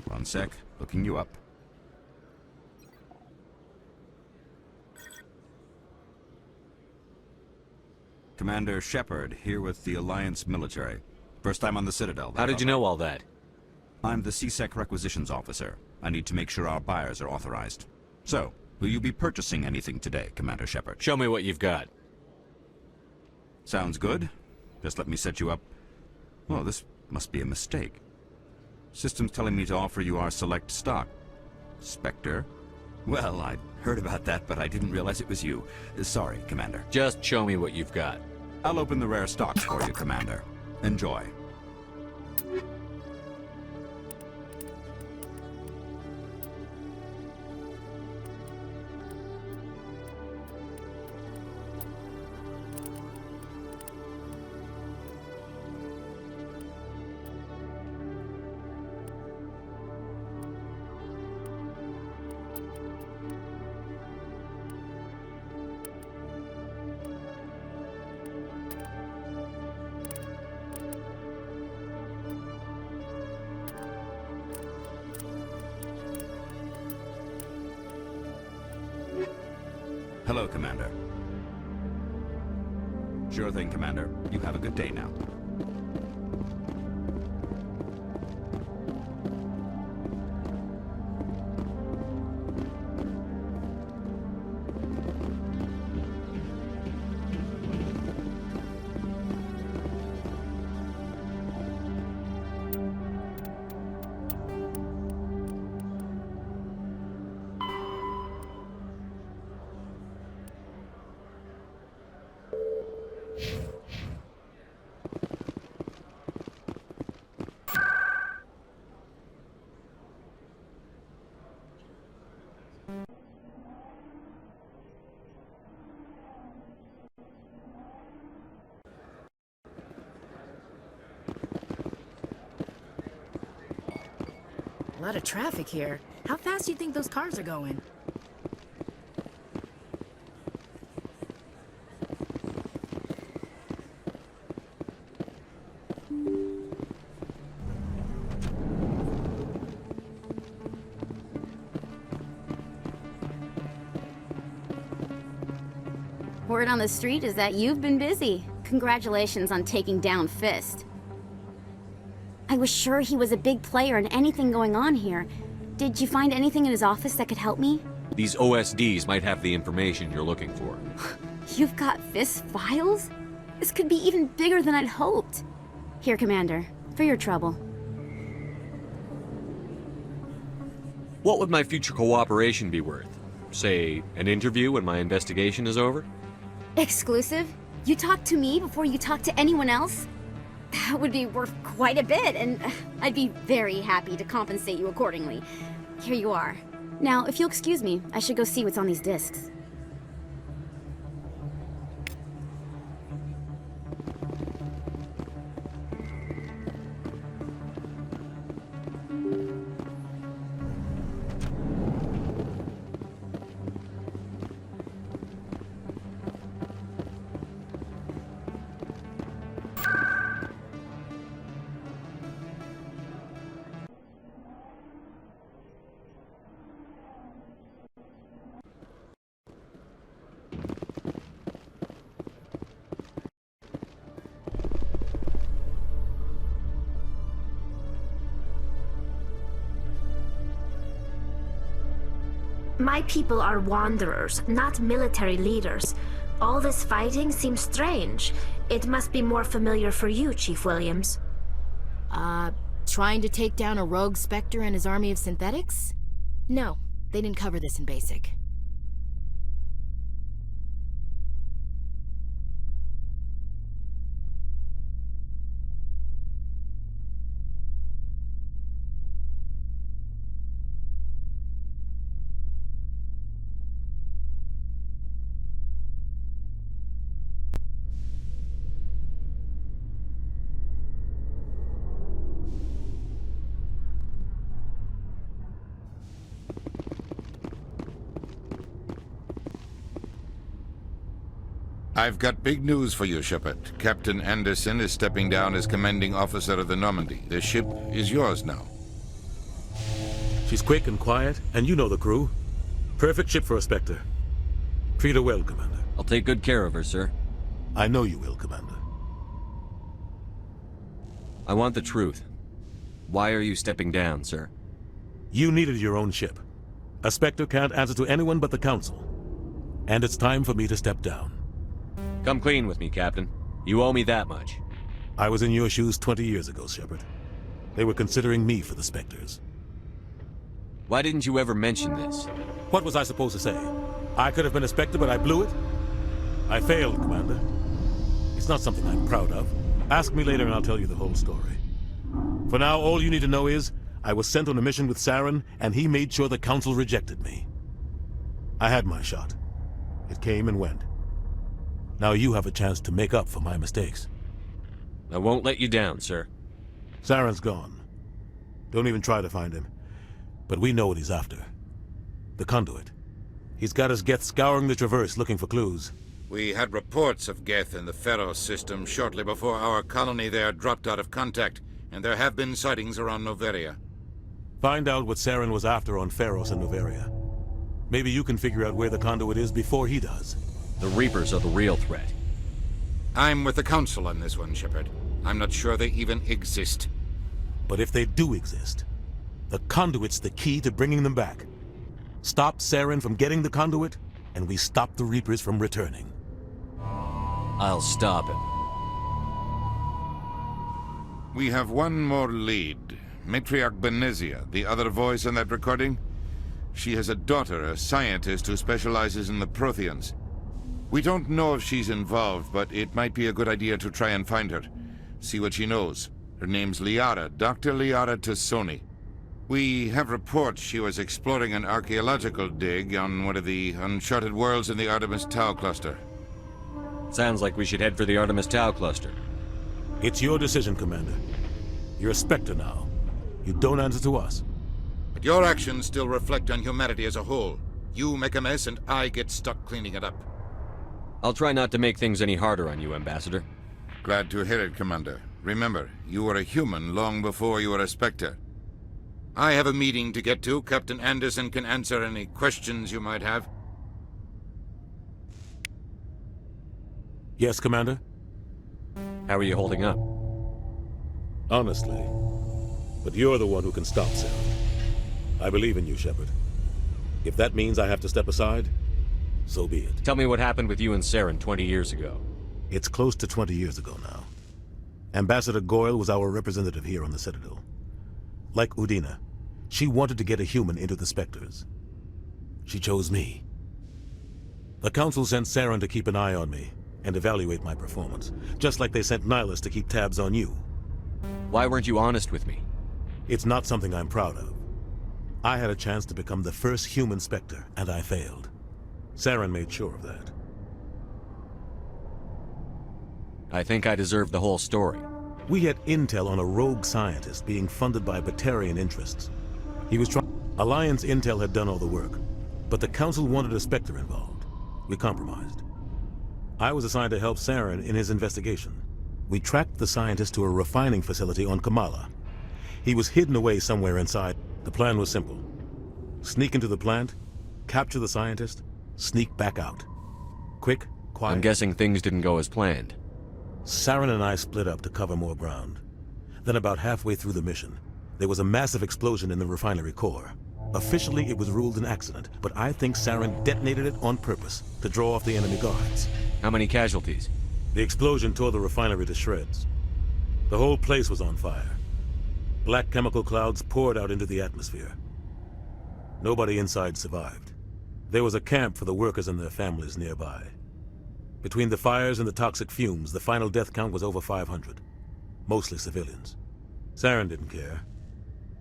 One sec, looking you up. Commander Shepard, here with the Alliance military. First time on the Citadel. How did you know all that? I'm the CSEC requisitions officer. I need to make sure our buyers are authorized. So, will you be purchasing anything today, Commander Shepard? Show me what you've got. Sounds good. Just let me set you up. Oh, this must be a mistake. System's telling me to offer you our select stock. Spectre, Well, I heard about that, but I didn't realize it was you. Sorry, Commander. Just show me what you've got. I'll open the rare stocks for you, Commander. Enjoy. Hello, Commander. Sure thing, Commander. You have a good day now. A lot of traffic here. How fast do you think those cars are going? Word on the street is that you've been busy. Congratulations on taking down Fist. I was sure he was a big player in anything going on here. Did you find anything in his office that could help me? These OSDs might have the information you're looking for. You've got Fist's files? This could be even bigger than I'd hoped. Here, Commander, for your trouble. What would my future cooperation be worth? Say, an interview when my investigation is over? Exclusive? You talk to me before you talk to anyone else? That would be worth quite a bit, and I'd be very happy to compensate you accordingly. Here you are. Now, if you'll excuse me, I should go see what's on these discs. My people are wanderers, not military leaders. All this fighting seems strange. It must be more familiar for you, Chief Williams. Trying to take down a rogue Spectre and his army of synthetics? No, they didn't cover this in basic. I've got big news for you, Shepard. Captain Anderson is stepping down as commanding officer of the Normandy. The ship is yours now. She's quick and quiet, and you know the crew. Perfect ship for a Spectre. Treat her well, Commander. I'll take good care of her, sir. I know you will, Commander. I want the truth. Why are you stepping down, sir? You needed your own ship. A Spectre can't answer to anyone but the Council. And it's time for me to step down. Come clean with me, Captain. You owe me that much. I was in your shoes 20 years ago, Shepard. They were considering me for the Spectres. Why didn't you ever mention this? What was I supposed to say? I could have been a Spectre, but I blew it? I failed, Commander. It's not something I'm proud of. Ask me later and I'll tell you the whole story. For now, all you need to know is, I was sent on a mission with Saren, and he made sure the Council rejected me. I had my shot. It came and went. Now you have a chance to make up for my mistakes. I won't let you down, sir. Saren's gone. Don't even try to find him. But we know what he's after. The conduit. He's got his Geth scouring the Traverse looking for clues. We had reports of Geth in the Pharos system shortly before our colony there dropped out of contact, and there have been sightings around Noveria. Find out what Saren was after on Pharos and Noveria. Maybe you can figure out where the conduit is before he does. The Reapers are the real threat. I'm with the Council on this one, Shepard. I'm not sure they even exist. But if they do exist, the conduit's the key to bringing them back. Stop Saren from getting the conduit, and we stop the Reapers from returning. I'll stop him. We have one more lead. Matriarch Benezia, the other voice on that recording. She has a daughter, a scientist who specializes in the Protheans. We don't know if she's involved, but it might be a good idea to try and find her. See what she knows. Her name's Liara, Dr. Liara Tassoni. We have reports she was exploring an archaeological dig on one of the uncharted worlds in the Artemis Tau cluster. Sounds like we should head for the Artemis Tau cluster. It's your decision, Commander. You're a Spectre now. You don't answer to us. But your actions still reflect on humanity as a whole. You make a mess and I get stuck cleaning it up. I'll try not to make things any harder on you, Ambassador. Glad to hear it, Commander. Remember, you were a human long before you were a Spectre. I have a meeting to get to. Captain Anderson can answer any questions you might have. Yes, Commander? How are you holding up? Honestly. But you're the one who can stop Saren. I believe in you, Shepard. If that means I have to step aside, so be it. Tell me what happened with you and Saren 20 years ago. It's close to 20 years ago now. Ambassador Goyle was our representative here on the Citadel. Like Udina, she wanted to get a human into the Spectres. She chose me. The Council sent Saren to keep an eye on me and evaluate my performance, just like they sent Nihilus to keep tabs on you. Why weren't you honest with me? It's not something I'm proud of. I had a chance to become the first human Spectre, and I failed. Saren made sure of that. I think I deserve the whole story. We had intel on a rogue scientist being funded by Batarian interests. He was trying... Alliance intel had done all the work, but the Council wanted a Spectre involved. We compromised. I was assigned to help Saren in his investigation. We tracked the scientist to a refining facility on Kamala. He was hidden away somewhere inside. The plan was simple. Sneak into the plant, capture the scientist, sneak back out. Quick, quiet. I'm guessing things didn't go as planned. Saren and I split up to cover more ground. Then about halfway through the mission, there was a massive explosion in the refinery core. Officially, it was ruled an accident, but I think Saren detonated it on purpose to draw off the enemy guards. How many casualties? The explosion tore the refinery to shreds. The whole place was on fire. Black chemical clouds poured out into the atmosphere. Nobody inside survived. There was a camp for the workers and their families nearby. Between the fires and the toxic fumes, the final death count was over 500. Mostly civilians. Saren didn't care.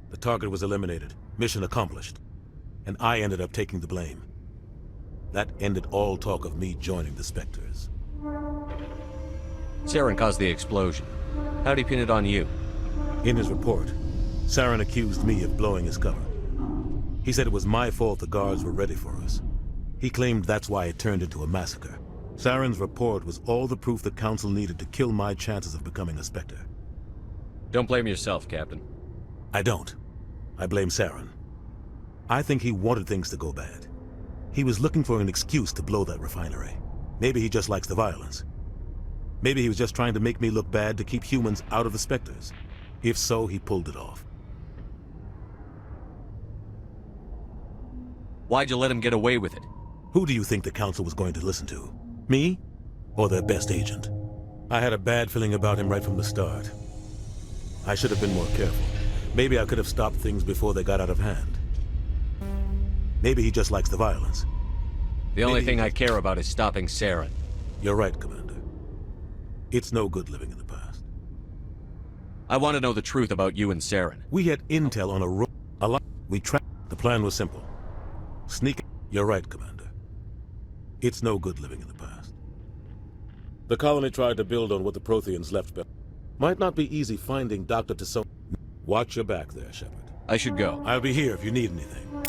The target was eliminated, mission accomplished, and I ended up taking the blame. That ended all talk of me joining the Spectres. Saren caused the explosion. How'd he pin it on you? In his report, Saren accused me of blowing his cover. He said it was my fault the guards were ready for us. He claimed that's why it turned into a massacre. Saren's report was all the proof the Council needed to kill my chances of becoming a Spectre. Don't blame yourself, Captain. I don't. I blame Saren. I think he wanted things to go bad. He was looking for an excuse to blow that refinery. Maybe he just likes the violence. Maybe he was just trying to make me look bad to keep humans out of the Spectres. If so, he pulled it off. Why'd you let him get away with it? Who do you think the Council was going to listen to? Me? Or their best agent? I had a bad feeling about him right from the start. I should have been more careful. Maybe I could have stopped things before they got out of hand. Maybe he just likes the violence. The only thing I care about is stopping Saren. You're right, Commander. It's no good living in the past. I want to know the truth about you and Saren. We had intel on a lot. We tracked. The plan was simple. Sneak. You're right, Commander. It's no good living in the past. The colony tried to build on what the Protheans left behind. Might not be easy finding Dr. Tasson. Watch your back there, Shepard. I should go. I'll be here if you need anything.